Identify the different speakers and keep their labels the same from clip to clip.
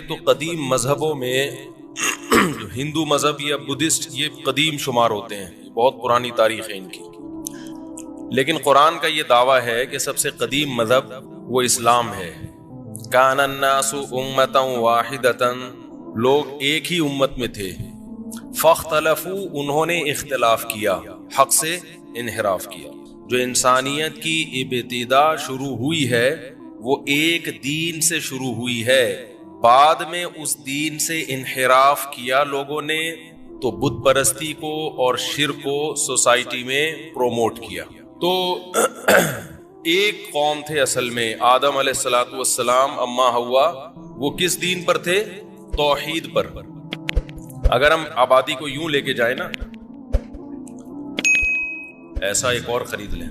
Speaker 1: تو قدیم مذہبوں میں جو ہندو مذہب یا بدھسٹ یہ قدیم شمار ہوتے ہیں، بہت پرانی تاریخ ہے ان کی، لیکن قرآن کا یہ دعویٰ ہے کہ سب سے قدیم مذہب وہ اسلام ہے۔ کان الناس امۃ واحدۃ، لوگ ایک ہی امت میں تھے، فاختلفوا، انہوں نے اختلاف کیا، حق سے انحراف کیا۔ جو انسانیت کی ابتدا شروع ہوئی ہے وہ ایک دین سے شروع ہوئی ہے، بعد میں اس دین سے انحراف کیا لوگوں نے تو بت پرستی کو اور شرک کو سوسائٹی میں پروموٹ کیا۔ تو ایک قوم تھے اصل میں، آدم علیہ الصلوۃ والسلام، اما حوا، وہ کس دین پر تھے؟ توحید پر۔ اگر ہم آبادی کو یوں لے کے جائیں نا، ایسا ایک اور خرید لیں،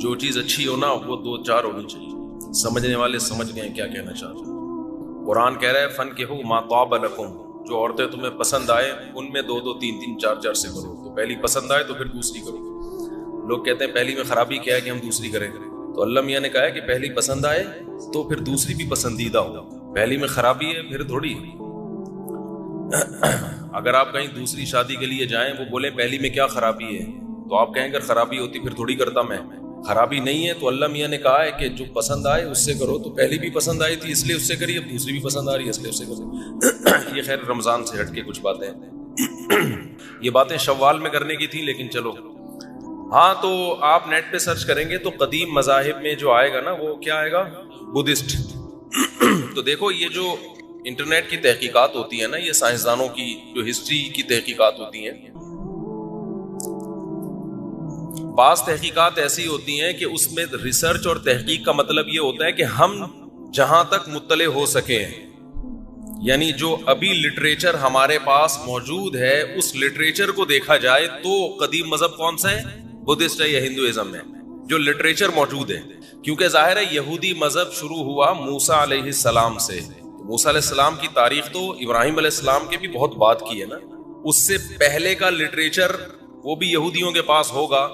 Speaker 1: جو چیز اچھی ہو نا وہ دو چار ہونی چاہیے، سمجھنے والے سمجھ گئے کیا کہنا چاہ رہے ہیں۔ قرآن کہہ رہا ہے فَانكِحُوا مَا طَابَ لَكُمْ، جو عورتیں تمہیں پسند آئے ان میں دو دو تین تین چار چار سے کرو، تو پہلی پسند آئے تو پھر دوسری کرو۔ لوگ کہتے ہیں پہلی میں خرابی کیا ہے کہ ہم دوسری کریں، تو اللہ میاں نے کہا ہے کہ پہلی پسند آئے تو پھر دوسری بھی پسندیدہ ہو، پہلی میں خرابی ہے پھر تھوڑی۔ اگر آپ کہیں دوسری شادی کے لیے جائیں، وہ بولیں پہلی میں کیا خرابی ہے، تو آپ کہیں اگر خرابی ہوتی پھر تھوڑی کرتا میں، خرابی نہیں ہے تو اللہ میاں نے کہا ہے کہ جو پسند آئے اس سے کرو، تو پہلی بھی پسند آئی تھی اس لیے اس سے کری، اب دوسری بھی پسند آ رہی ہے اس لیے اس سے کرو۔ یہ خیر رمضان سے ہٹ کے کچھ باتیں، یہ باتیں شوال میں کرنے کی تھی، لیکن چلو ہاں، تو آپ نیٹ پہ سرچ کریں گے تو قدیم مذاہب میں جو آئے گا نا وہ کیا آئے گا؟ بدھسٹ۔ تو دیکھو یہ جو انٹرنیٹ کی تحقیقات ہوتی ہیں نا، یہ سائنسدانوں کی جو ہسٹری کی تحقیقات ہوتی ہیں، بعض تحقیقات ایسی ہوتی ہیں کہ اس میں ریسرچ اور تحقیق کا مطلب یہ ہوتا ہے کہ ہم جہاں تک مطلع ہو سکیں، یعنی جو ابھی لٹریچر ہمارے پاس موجود ہے اس لٹریچر کو دیکھا جائے تو قدیم مذہب کون سا ہے؟ بدھسٹ ہے یا ہندوازم ہے، جو لٹریچر موجود ہے۔ کیونکہ ظاہر ہے یہودی مذہب شروع ہوا موسیٰ علیہ السلام سے، موسیٰ علیہ السلام کی تاریخ تو ابراہیم علیہ السلام کے بھی بہت بعد کی ہے نا، اس سے پہلے کا لٹریچر وہ بھی یہودیوں کے پاس ہوگا،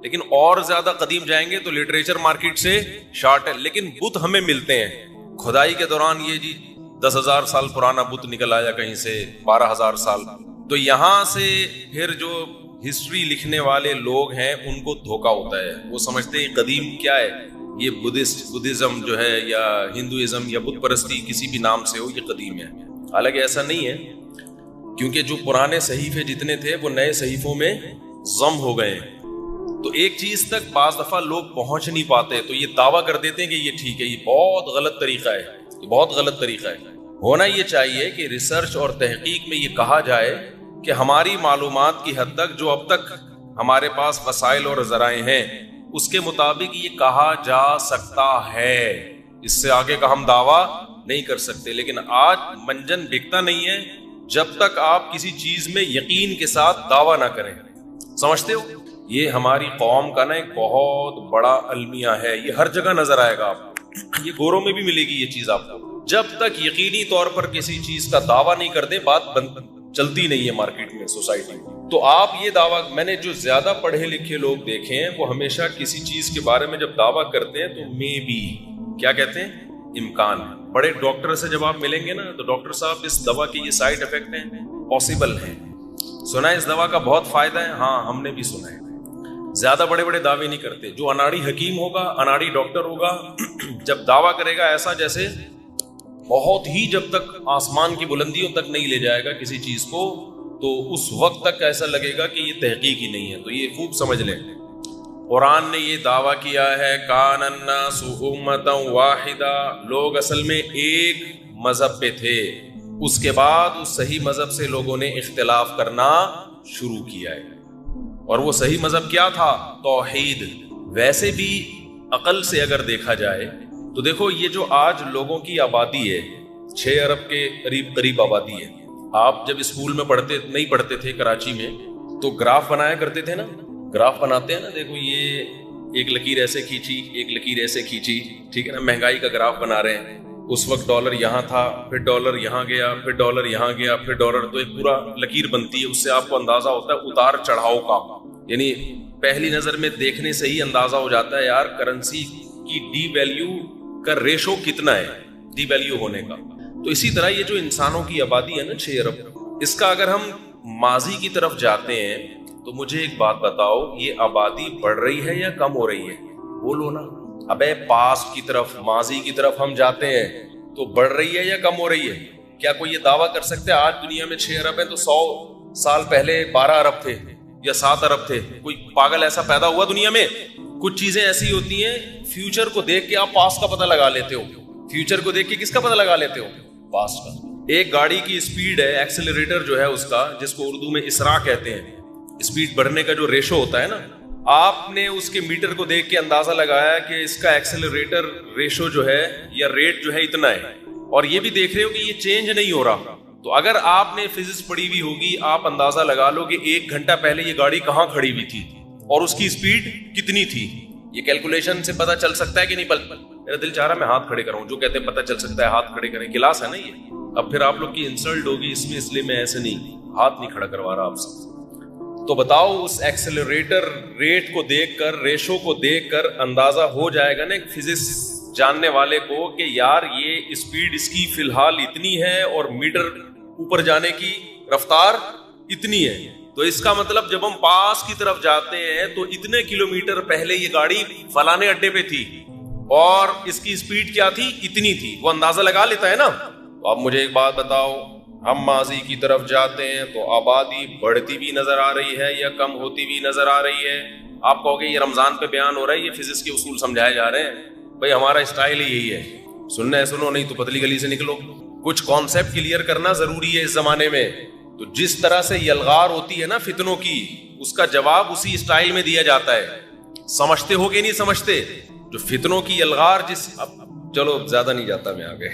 Speaker 1: لیکن اور زیادہ قدیم جائیں گے تو لٹریچر مارکیٹ سے شارٹ ہے۔ لیکن بت ہمیں ملتے ہیں کھدائی کے دوران، یہ جی 10,000 سال پرانا بت نکل آیا کہیں سے، 12,000 سال۔ تو یہاں سے پھر جو ہسٹری لکھنے والے لوگ ہیں ان کو دھوکا ہوتا ہے، وہ سمجھتے ہیں قدیم کیا ہے، یہ بدھزم جو ہے یا ہندوازم یا بت پرستی کسی بھی نام سے ہو، یہ قدیم ہے۔ حالانکہ ایسا نہیں ہے، کیونکہ جو پرانے صحیفے جتنے تھے وہ نئے صحیفوں میں ضم ہو گئے ہیں۔ تو ایک چیز تک بعض دفعہ لوگ پہنچ نہیں پاتے تو یہ دعویٰ کر دیتے ہیں کہ یہ ٹھیک ہے، یہ بہت غلط طریقہ ہے، یہ بہت غلط طریقہ ہے۔ ہونا یہ چاہیے کہ ریسرچ اور تحقیق میں یہ کہا جائے کہ ہماری معلومات کی حد تک جو اب تک ہمارے پاس وسائل اور ذرائع ہیں اس کے مطابق یہ کہا جا سکتا ہے، اس سے آگے کا ہم دعویٰ نہیں کر سکتے۔ لیکن آج منجن بکتا نہیں ہے جب تک آپ کسی چیز میں یقین کے ساتھ دعویٰ نہ کریں، سمجھتے ہو؟ یہ ہماری قوم کا نا ایک بہت بڑا المیہ ہے، یہ ہر جگہ نظر آئے گا آپ کو، یہ گوروں میں بھی ملے گی یہ چیز آپ کو۔ جب تک یقینی طور پر کسی چیز کا دعویٰ نہیں کرتے بات چلتی نہیں ہے مارکیٹ میں، سوسائٹی میں۔ تو آپ یہ دعویٰ، میں نے جو زیادہ پڑھے لکھے لوگ دیکھے ہیں وہ ہمیشہ کسی چیز کے بارے میں جب دعویٰ کرتے ہیں تو مے بی، کیا کہتے ہیں؟ امکان ہے۔ بڑے ڈاکٹر سے جب آپ ملیں گے نا تو ڈاکٹر صاحب اس دوا کے یہ سائیڈ افیکٹ ہیں، پاسبل ہیں، سنا ہے اس دوا کا بہت فائدہ ہے، ہاں ہم نے بھی سنا ہے۔ زیادہ بڑے بڑے دعوے نہیں کرتے۔ جو اناڑی حکیم ہوگا، اناڑی ڈاکٹر ہوگا، جب دعویٰ کرے گا ایسا جیسے بہت ہی، جب تک آسمان کی بلندیوں تک نہیں لے جائے گا کسی چیز کو تو اس وقت تک ایسا لگے گا کہ یہ تحقیق ہی نہیں ہے۔ تو یہ خوب سمجھ لیں، قرآن نے یہ دعویٰ کیا ہے کان الناس امۃ واحدہ، لوگ اصل میں ایک مذہب پہ تھے، اس کے بعد اس صحیح مذہب سے لوگوں نے اختلاف کرنا شروع کیا ہے، اور وہ صحیح مذہب کیا تھا؟ توحید۔ ویسے بھی عقل سے اگر دیکھا جائے تو دیکھو یہ جو آج لوگوں کی آبادی ہے، 6 ارب کے قریب آبادی ہے۔ آپ جب اسکول میں نہیں پڑھتے تھے کراچی میں تو گراف بنایا کرتے تھے نا، گراف بناتے ہیں نا، دیکھو یہ ایک لکیر ایسے کھینچی، ایک لکیر ایسے کھینچی، ٹھیک ہے نا، مہنگائی کا گراف بنا رہے ہیں۔ اس وقت ڈالر یہاں تھا، پھر ڈالر یہاں گیا، پھر ڈالر یہاں گیا، پھر ڈالر، تو ایک پورا لکیر بنتی ہے، اس سے آپ کو اندازہ ہوتا ہے اتار چڑھاؤ کا، یعنی پہلی نظر میں دیکھنے سے ہی اندازہ ہو جاتا ہے یار کرنسی کی ڈی ویلیو کا ریشو کتنا ہے ڈی ویلیو ہونے کا. تو اسی طرح یہ جو انسانوں کی آبادی ہے نا 6 ارب, اس کا اگر ہم ماضی کی طرف جاتے ہیں تو مجھے ایک بات بتاؤ, یہ آبادی بڑھ رہی ہے یا کم ہو رہی ہے؟ بولو نا. ابے پاسٹ کی طرف, ماضی کی طرف ہم جاتے ہیں تو بڑھ رہی ہے یا کم ہو رہی ہے؟ کیا کوئی یہ دعویٰ کر سکتے ہے آج دنیا میں 6 ارب ہے تو 100 سال پہلے 12 ارب تھے یا 7 ارب تھے؟ کوئی پاگل ایسا پیدا ہوا دنیا میں؟ کچھ چیزیں ایسی ہوتی ہیں فیوچر کو دیکھ کے آپ پاسٹ کا پتہ لگا لیتے ہو. فیوچر کو دیکھ کے کس کا پتہ لگا لیتے ہو؟ پاسٹ کا. ایک گاڑی کی اسپیڈ ہے, ایکسیلریٹر جو ہے اس کا, جس کو اردو میں اسراء کہتے ہیں, اسپیڈ بڑھنے کا جو ریشو ہوتا ہے نا, آپ نے اس کے میٹر کو دیکھ کے اندازہ لگایا کہ اس کا ایکسیلریٹر ریشو جو ہے یا ریٹ جو ہے اتنا ہے, اور یہ بھی دیکھ رہے ہو کہ یہ چینج نہیں ہو رہا. تو اگر آپ نے فزکس پڑھی ہوئی ہوگی, آپ اندازہ لگا لو کہ 1 گھنٹہ پہلے یہ گاڑی کہاں کھڑی ہوئی تھی اور اس کی اسپیڈ کتنی تھی. یہ کیلکولیشن سے پتہ چل سکتا ہے کہ نہیں؟ میرا دل چاہ رہا ہے میں ہاتھ کھڑے کراؤں. جو کہتے ہیں پتہ چل سکتا ہے ہاتھ کھڑے کریں, کلاس ہے نا یہ. اب پھر آپ لوگ کی انسلٹ ہوگی اس لیے میں ایسے نہیں ہاتھ نہیں کھڑا کروا رہا آپ سے. تو بتاؤ اس ایکسیلریٹر ریٹ کو دیکھ کر, ریشو کو دیکھ کر اندازہ ہو جائے گا نا ایک فزکس جاننے والے کو کہ یار یہ اسپیڈ اس کی فی الحال اتنی ہے اور میٹر اوپر جانے کی رفتار اتنی ہے. تو اس کا مطلب جب ہم پاس کی طرف جاتے ہیں تو اتنے کلومیٹر پہلے یہ گاڑی فلانے اڈے پہ تھی اور اس کی اسپیڈ کیا تھی, اتنی تھی. وہ اندازہ لگا لیتا ہے نا. تو اب مجھے ایک بات بتاؤ, ہم ماضی کی طرف جاتے ہیں تو آبادی بڑھتی بھی نظر آ رہی ہے یا کم ہوتی بھی نظر آ رہی ہے؟ آپ کہو گے یہ رمضان پہ بیان ہو رہا ہے, یہ فزکس کے اصول سمجھائے جا رہے ہیں. بھائی ہمارا اسٹائل ہی یہی ہے, سننا ہے سنو, نہیں تو پتلی گلی سے نکلو. کچھ کانسیپٹ کلیئر کرنا ضروری ہے اس زمانے میں. تو جس طرح سے یلغار ہوتی ہے نا فتنوں کی, اس کا جواب اسی اسٹائل میں دیا جاتا ہے. سمجھتے ہو کہ نہیں سمجھتے؟ جو فتنوں کی یلغار اب چلو زیادہ نہیں جاتا میں آگے.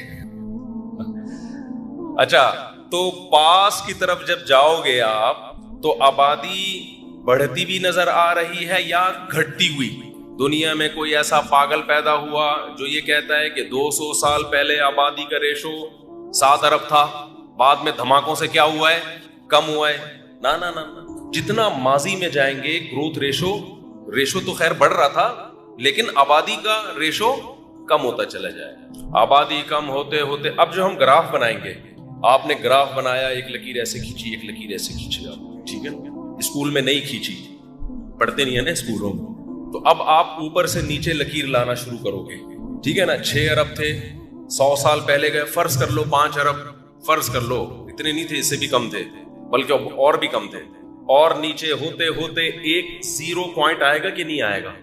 Speaker 1: اچھا, تو پاس کی طرف جب جاؤ گے آپ تو آبادی بڑھتی بھی نظر آ رہی ہے یا گھٹتی ہوئی؟ دنیا میں کوئی ایسا پاگل پیدا ہوا جو یہ کہتا ہے کہ 200 سال پہلے آبادی کا ریشو 7 ارب تھا, بعد میں دھماکوں سے کیا ہوا ہے, کم ہوا ہے؟ نا نا نا, جتنا ماضی میں جائیں گے گروتھ ریشو تو خیر بڑھ رہا تھا, لیکن آبادی کا ریشو کم ہوتا چلا جائے. آبادی کم ہوتے ہوتے اب جو ہم گراف بنائیں گے, آپ نے گراف بنایا, ایک لکیر ایسے کھینچی, ایک لکیر ایسے کھینچی آپ, ٹھیک ہے, اسکول میں نہیں کھینچی, پڑھتے نہیں ہے نا اسکولوں میں. تو اب آپ اوپر سے نیچے لکیر لانا شروع کرو گے, ٹھیک ہے نا. 6 ارب تھے, 100 سال پہلے گئے, فرض کر لو 5 ارب, فرض کر لو اتنے نہیں تھے, اس سے بھی کم تھے, بلکہ اور بھی کم تھے. اور نیچے ہوتے ہوتے ایک 0 پوائنٹ آئے گا کہ نہیں آئے گا؟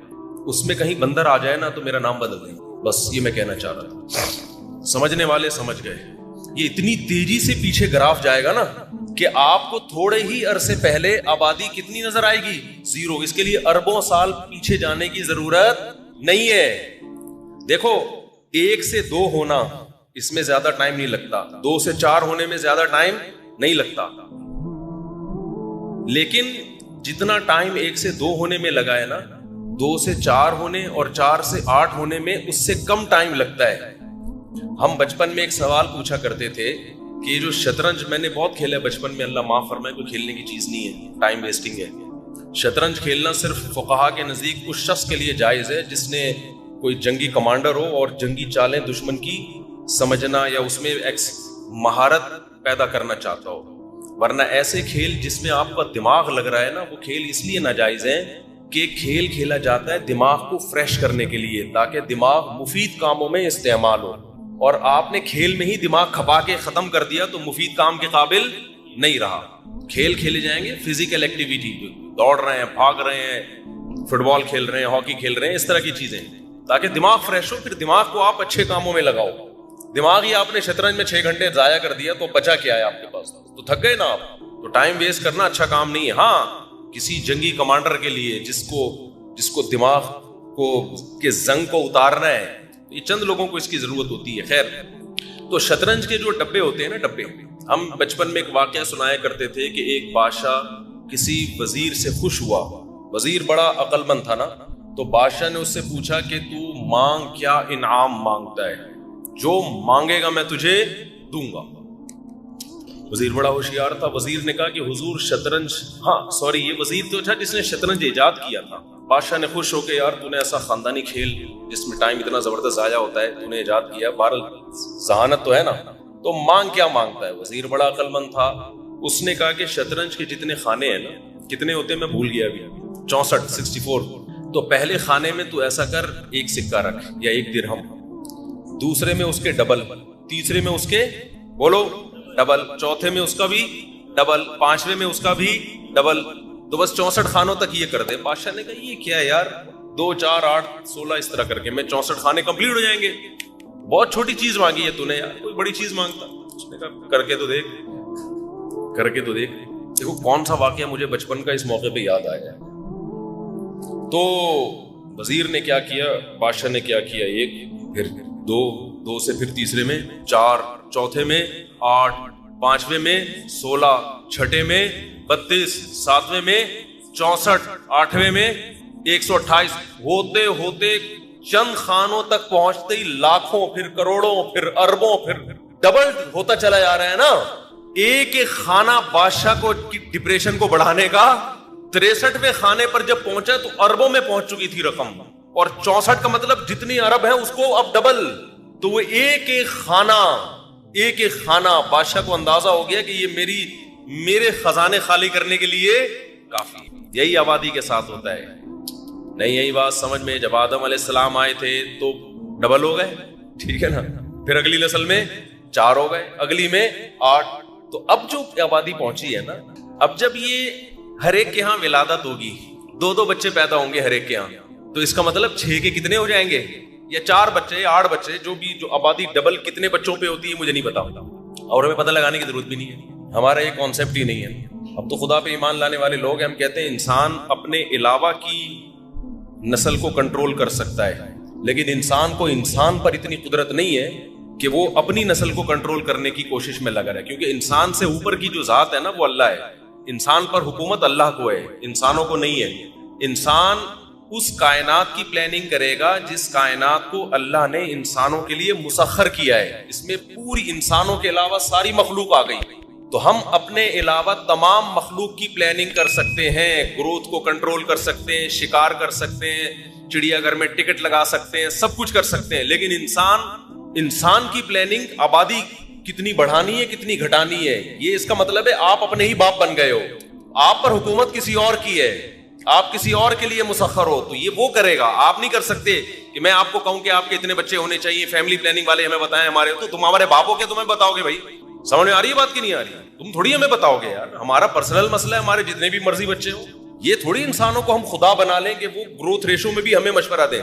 Speaker 1: اس میں کہیں بندر آ جائے نا تو میرا نام بدل دیں. بس یہ میں کہنا چاہ رہا تھا, سمجھنے والے سمجھ گئے. یہ اتنی تیزی سے پیچھے گراف جائے گا نا کہ آپ کو تھوڑے ہی عرصے پہلے آبادی کتنی نظر آئے گی؟ 0. اس کے لیے اربوں سال پیچھے جانے کی ضرورت نہیں ہے. دیکھو 1 سے 2 ہونا, اس میں زیادہ ٹائم نہیں لگتا, 2 سے 4 ہونے میں زیادہ ٹائم نہیں لگتا, لیکن جتنا ٹائم 1 سے 2 ہونے میں لگا ہے نا, 2 سے 4 ہونے اور 4 سے 8 ہونے میں اس سے کم ٹائم لگتا ہے. ہم بچپن میں ایک سوال پوچھا کرتے تھے کہ یہ جو شطرنج میں نے بہت کھیلا بچپن میں, اللہ معاف فرمائے, کوئی کھیلنے کی چیز نہیں ہے, ٹائم ویسٹنگ ہے. شطرنج کھیلنا صرف فقہا کے نزدیک اس شخص کے لیے جائز ہے جس نے کوئی جنگی کمانڈر ہو اور جنگی چالیں دشمن کی سمجھنا یا اس میں مہارت پیدا کرنا چاہتا ہو. ورنہ ایسے کھیل جس میں آپ کا دماغ لگ رہا ہے نا, وہ کھیل اس لیے ناجائز ہیں کہ کھیل کھیلا جاتا ہے دماغ کو فریش کرنے کے لیے, تاکہ دماغ مفید کاموں میں استعمال ہو. اور آپ نے کھیل میں ہی دماغ کھپا کے ختم کر دیا تو مفید کام کے قابل نہیں رہا. کھیل کھیلے جائیں گے, فزیکل ایکٹیویٹی, دوڑ رہے ہیں, بھاگ رہے ہیں, فٹ بال کھیل رہے ہیں, ہاکی کھیل رہے ہیں, اس طرح کی چیزیں, تاکہ دماغ فریش ہو. پھر دماغ کو آپ اچھے کاموں میں لگاؤ. دماغ ہی آپ نے شطرنج میں 6 گھنٹے ضائع کر دیا تو بچا کیا ہے آپ کے پاس؟ تو تھک گئے نا آپ. تو ٹائم ویسٹ کرنا اچھا کام نہیں ہے. ہاں, کسی جنگی کمانڈر کے لیے جس کو دماغ کو کے زنگ کو اتارنا ہے, یہ چند لوگوں کو اس کی ضرورت ہوتی ہے. خیر, تو شطرنج کے جو ڈبے ہوتے ہیں نا, ڈبے, ہم بچپن میں ایک واقعہ سنایا کرتے تھے کہ ایک بادشاہ کسی وزیر سے خوش ہوا. وزیر بڑا عقل مند تھا نا, تو بادشاہ نے اس سے پوچھا کہ تو مانگ, کیا انعام مانگتا ہے؟ جو مانگے گا میں تجھے دوں گا. وزیر بڑا ہوشیار تھا. وزیر نے کہا کہ حضور شطرنج, ہاں سوری, یہ وزیر تو تھا جس نے شطرنج ایجاد کیا تھا. بادشاہ نے خوش ہو کے یار تو نے ایسا خاندانی کھیل جس میں ٹائم اتنا زبردست ضائع ہوتا ہے تو نے ایجاد کیا, بہرحال ذہانت تو ہے نا, تو مانگ کیا مانگتا ہے. وزیر بڑا عقل مند تھا, اس نے کہا کہ شطرنج کے جتنے خانے ہیں نا, کتنے ہوتے ہیں میں بھول گیا ابھی, 64, تو پہلے خانے میں تو ایسا کر ایک سکہ رکھ یا ایک درہم, دوسرے میں اس کے ڈبل, تیسرے میں اس کے بولو ڈبل, چوتھے میں اس کا بھی ڈبل, پانچویں میں اس کا بھی ڈبل, تو بس 64 خانوں تک یہ کر دے. بادشاہ نے کہا یہ کیا ہے یار, 2 4 8 16 اس طرح کر کے میں 64 خانے کمپلیٹ ہو جائیں گے. بہت چھوٹی چیز مانگی ہے تو نے یار, کوئی بڑی چیز مانگتا. اس نے کہا کر کے تو دیکھ, کر کے تو دیکھ. دیکھو کون سا واقعہ مجھے بچپن کا اس موقع پہ یاد آیا. تو وزیر نے کیا کیا, بادشاہ نے کیا کیا, 1 پھر 2, 2 سے پھر تیسرے میں 4, چوتھے میں 8, پانچویں میں 16, چھٹے میں 32, ساتویں میں 64, آٹھویں میں 128, ہوتے ہوتے چند خانوں تک پہنچتے ہی لاکھوں, پھر کروڑوں, پھر اربوں, پھر ڈبل ہوتا چلا جا رہا ہے نا. ایک ایک خانہ بادشاہ کو ڈپریشن کو بڑھانے کا. 63ویں خانے پر جب پہنچا تو اربوں میں پہنچ چکی تھی رقم, اور 64 کا مطلب جتنی ارب ہے اس کو اب ڈبل. تو وہ ایک ایک خانہ بادشاہ کو اندازہ ہو گیا کہ یہ میرے خزانے خالی کرنے کے لیے کافی. یہی آبادی کے ساتھ ہوتا ہے. نہیں یہی بات سمجھ میں, جب آدم علیہ السلام آئے تھے تو ڈبل ہو گئے, ٹھیک ہے نا, پھر اگلی نسل میں 4 ہو گئے, اگلی میں 8. تو اب جو آبادی پہنچی ہے نا, اب جب یہ ہر ایک کے ہاں ولادت ہوگی, 2 بچے پیدا ہوں گے ہر ایک کے ہاں, تو اس کا مطلب 6 کے کتنے ہو جائیں گے, یا 4 بچے, 8 بچے, جو آبادی ڈبل کتنے بچوں پہ ہوتی ہے مجھے نہیں پتا, اور ہمیں پتہ لگانے کی ضرورت بھی نہیں ہے. ہمارا یہ کانسیپٹ ہی نہیں ہے. اب تو خدا پہ ایمان لانے والے لوگ ہیں, ہم کہتے ہیں انسان اپنے علاوہ کی نسل کو کنٹرول کر سکتا ہے, لیکن انسان کو انسان پر اتنی قدرت نہیں ہے کہ وہ اپنی نسل کو کنٹرول کرنے کی کوشش میں لگا رہے, کیونکہ انسان سے اوپر کی جو ذات ہے نا وہ اللہ ہے. انسان پر حکومت اللہ کو ہے, انسانوں کو نہیں ہے. انسان اس کائنات کی پلاننگ کرے گا جس کائنات کو اللہ نے انسانوں کے لیے مسخر کیا ہے. اس میں پوری انسانوں کے علاوہ ساری مخلوق آ گئی, تو ہم اپنے علاوہ تمام مخلوق کی پلاننگ کر سکتے ہیں, گروتھ کو کنٹرول کر سکتے ہیں, شکار کر سکتے ہیں, چڑیا گھر میں ٹکٹ لگا سکتے ہیں, سب کچھ کر سکتے ہیں. لیکن انسان کی پلاننگ آبادی کتنی بڑھانی ہے کتنی گھٹانی ہے, یہ اس کا مطلب ہے آپ اپنے ہی باپ بن گئے ہو. آپ پر حکومت کسی اور کی ہے, آپ کسی اور کے لیے مسخر ہو, تو یہ وہ کرے گا. آپ نہیں کر سکتے کہ میں آپ کو کہوں کہ آپ کے اتنے بچے ہونے چاہیے, فیملی پلاننگ والے ہمیں بتائیں ہمارے, تو تم ہمارے باپ ہو کیا تمہیں بتاؤ گے بھائی؟ سمجھ میں آ رہی ہے بات کی نہیں آ رہی؟ تم تھوڑی ہمیں بتاؤ گے یار, ہمارا پرسنل مسئلہ ہے, ہمارے جتنے بھی مرضی بچے ہوں. یہ تھوڑی انسانوں کو ہم خدا بنا لیں کہ وہ گروتھ ریشو میں بھی ہمیں مشورہ دیں.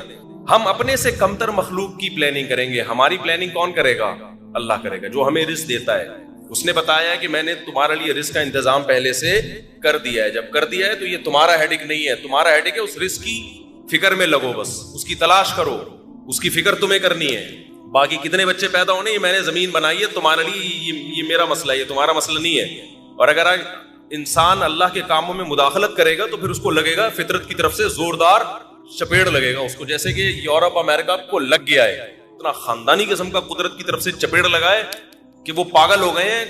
Speaker 1: ہم اپنے سے کمتر مخلوق کی پلاننگ کریں گے. ہماری پلاننگ کون کرے گا؟ اللہ کرے گا, جو ہمیں رزق دیتا ہے. اس نے بتایا کہ میں نے تمہارے لیے رزق کا انتظام پہلے سے کر دیا ہے. جب کر دیا ہے تو یہ تمہارا ہیڈک نہیں ہے, تمہارا ہیڈک ہے اس رزق کی فکر میں لگو, بس اس کی تلاش کرو, اس کی فکر تمہیں کرنی ہے. باقی کتنے بچے پیدا ہونے یہ میں نے زمین بنائی ہے تمہارے لیے, یہ میرا مسئلہ ہے, یہ تمہارا مسئلہ نہیں ہے. اور اگر انسان اللہ کے کاموں میں مداخلت کرے گا تو پھر اس کو لگے گا فطرت کی طرف سے زوردار چپیڑ لگے گا اس کو, جیسے کہ یورپ امریکہ کو لگ گیا ہے, اتنا خاندانی قسم کا قدرت کی طرف سے چپیڑ لگا ہے کہ وہ پاگل ہو گئے ہیں,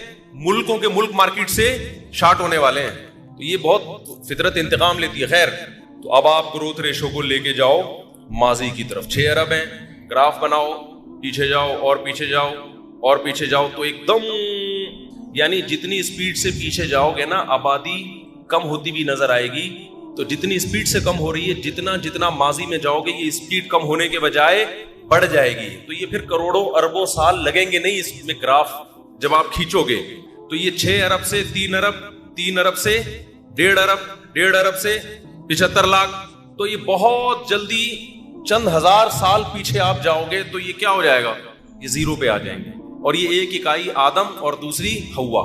Speaker 1: ملکوں کے ملک مارکیٹ سے شارٹ ہونے والے ہیں. تو یہ بہت فطرت انتقام لیتی ہے. خیر, تو اب آپ گروتھ ریشو کو لے کے جاؤ ماضی کی طرف. 6 ارب ہیں, گراف بناؤ, پیچھے جاؤ اور پیچھے جاؤ اور پیچھے جاؤ, تو ایک دم یعنی جتنی اسپیڈ سے پیچھے جاؤ گے نا آبادی کم ہوتی بھی نظر آئے گی. تو جتنی اسپیڈ سے کم ہو رہی ہے, جتنا ماضی میں جاؤ گے یہ اسپیڈ کم ہونے کے بجائے بڑھ جائے گی. تو یہ پھر کروڑوں اربوں سال لگیں گے نہیں اس میں گراف جب آپ کھینچو گے. تو یہ 6 ارب سے 3 ارب, 3 ارب سے 1.5 ارب, 1.5 ارب سے 75 لاکھ, تو یہ بہت جلدی چند ہزار سال پیچھے آپ جاؤ گے تو یہ کیا ہو جائے گا, یہ زیرو پہ آ جائیں گے. اور یہ ایک اکائی آدم اور دوسری ہوا.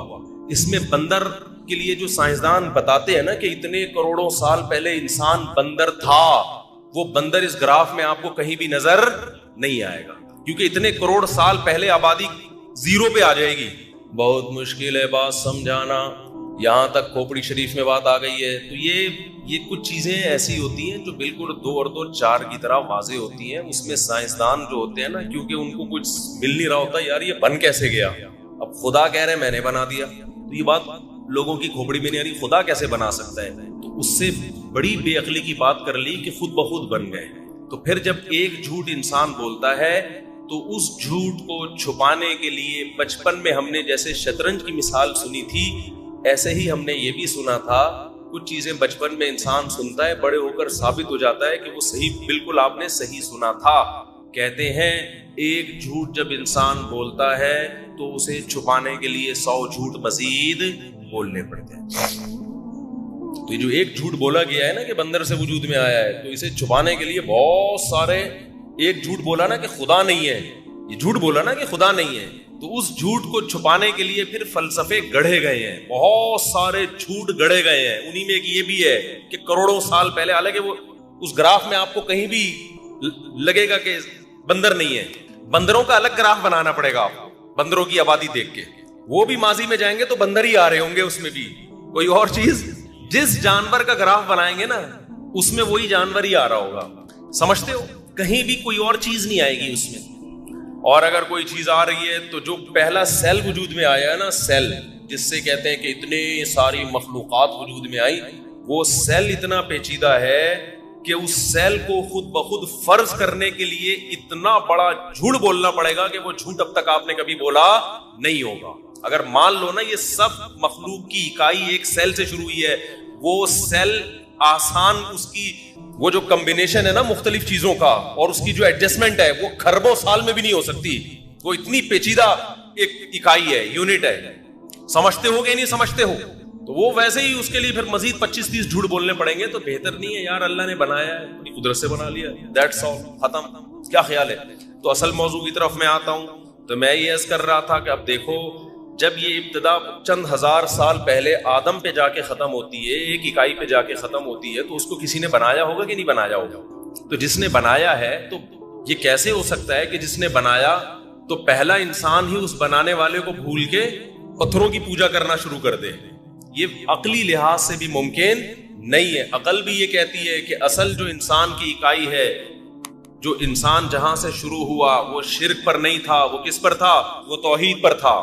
Speaker 1: اس میں بندر کے لیے جو سائنسدان بتاتے ہیں نا کہ اتنے کروڑوں سال پہلے انسان بندر تھا, وہ بندر اس گراف میں آپ کو کہیں بھی نظر نہیں آئے گا, کیونکہ اتنے کروڑ سال پہلے آبادی زیرو پہ آ جائے گی. بہت مشکل ہے بات سمجھانا, یہاں تک کھوپڑی شریف میں بات آ گئی ہے. تو یہ کچھ چیزیں ایسی ہوتی ہیں جو بالکل 2 اور 2 4 کی طرح واضح ہوتی ہیں. اس میں سائنسدان جو ہوتے ہیں نا, کیونکہ ان کو کچھ مل نہیں رہا ہوتا, یار یہ بن کیسے گیا, اب خدا کہہ رہے ہیں میں نے بنا دیا, تو یہ بات لوگوں کی کھوپڑی میں نہیں آ رہی, خدا کیسے بنا سکتا ہے. تو اس سے بڑی بے عقلی کی بات کر لی کہ خود بخود بن گئے. تو پھر جب ایک جھوٹ انسان بولتا ہے تو اس جھوٹ کو چھپانے کے لیے بچپن میں ہم نے جیسے شطرنج کی مثال سنی تھی، ایسے ہی ہم نے یہ بھی سنا تھا. کچھ چیزیں بچپن میں انسان سنتا ہے، بڑے ہو کر ثابت ہو جاتا ہے کہ وہ صحیح، بالکل آپ نے صحیح سنا تھا. کہتے ہیں ایک جھوٹ جب انسان بولتا ہے تو اسے چھپانے کے لیے 100 جھوٹ مزید بولنے پڑتے ہیں. تو یہ جو ایک جھوٹ بولا گیا ہے نا کہ بندر سے وجود میں آیا ہے، تو اسے چھپانے کے لیے بہت سارے، ایک جھوٹ بولا نا کہ خدا نہیں ہے، یہ جھوٹ بولا نا کہ خدا نہیں ہے، تو اس جھوٹ کو چھپانے کے لیے پھر فلسفے گڑھے گئے ہیں، بہت سارے جھوٹ گڑھے گئے ہیں. انہی میں ایک یہ بھی ہے کہ کروڑوں سال پہلے، حالانکہ وہ اس گراف میں آپ کو کہیں بھی لگے گا کہ بندر نہیں ہے، بندروں کا الگ گراف بنانا پڑے گا آپ کو، بندروں کی آبادی دیکھ کے. وہ بھی ماضی میں جائیں گے تو بندر ہی آ رہے ہوں گے، اس میں بھی کوئی اور چیز، جس جانور کا گراف بنائیں گے نا اس میں وہی جانور ہی آ رہا ہوگا. سمجھتے ہو؟ کہیں بھی کوئی اور چیز نہیں آئے گی اس میں. اور اگر کوئی چیز آ رہی ہے تو جو پہلا سیل وجود میں آیا ہے نا، سیل جس سے کہتے ہیں کہ اتنے ساری مخلوقات وجود میں آئی، وہ سیل اتنا پیچیدہ ہے کہ اس سیل کو خود بخود فرض کرنے کے لیے اتنا بڑا جھوٹ بولنا پڑے گا کہ وہ جھوٹ اب تک آپ نے کبھی بولا نہیں ہوگا. اگر مان لو نا یہ سب مخلوق کی اکائی ایک سیل سے شروع ہوئی ہے، وہ سیل آسان، اس کی وہ جو کمبینیشن ہے نا مختلف چیزوں کا اور اس کی جو ایڈجسٹمنٹ ہے وہ کھربوں سال میں بھی نہیں ہو سکتی. وہ اتنی پیچیدہ ایک اکائی ہے، یونٹ ہے. سمجھتے ہو کہ نہیں سمجھتے ہو؟ تو وہ ویسے ہی اس کے لیے پھر مزید 25-30 جھوٹ بولنے پڑیں گے. تو بہتر نہیں ہے یار، اللہ نے بنایا ہے، اپنی قدرت سے بنا لیا، دیٹس آل، ختم. کیا خیال ہے؟ تو اصل موضوع کی طرف میں آتا ہوں. تو میں یہ عرض کر رہا تھا کہ اب دیکھو، جب یہ ابتدا چند ہزار سال پہلے آدم پہ جا کے ختم ہوتی ہے، ایک اکائی پہ جا کے ختم ہوتی ہے، تو اس کو کسی نے بنایا ہوگا کہ نہیں بنایا ہوگا؟ تو جس نے بنایا ہے، تو یہ کیسے ہو سکتا ہے کہ جس نے بنایا تو پہلا انسان ہی اس بنانے والے کو بھول کے پتھروں کی پوجا کرنا شروع کر دے؟ یہ عقلی لحاظ سے بھی ممکن نہیں ہے. عقل بھی یہ کہتی ہے کہ اصل جو انسان کی اکائی ہے، جو انسان جہاں سے شروع ہوا وہ شرک پر نہیں تھا، وہ کس پر تھا؟ وہ توحید پر تھا،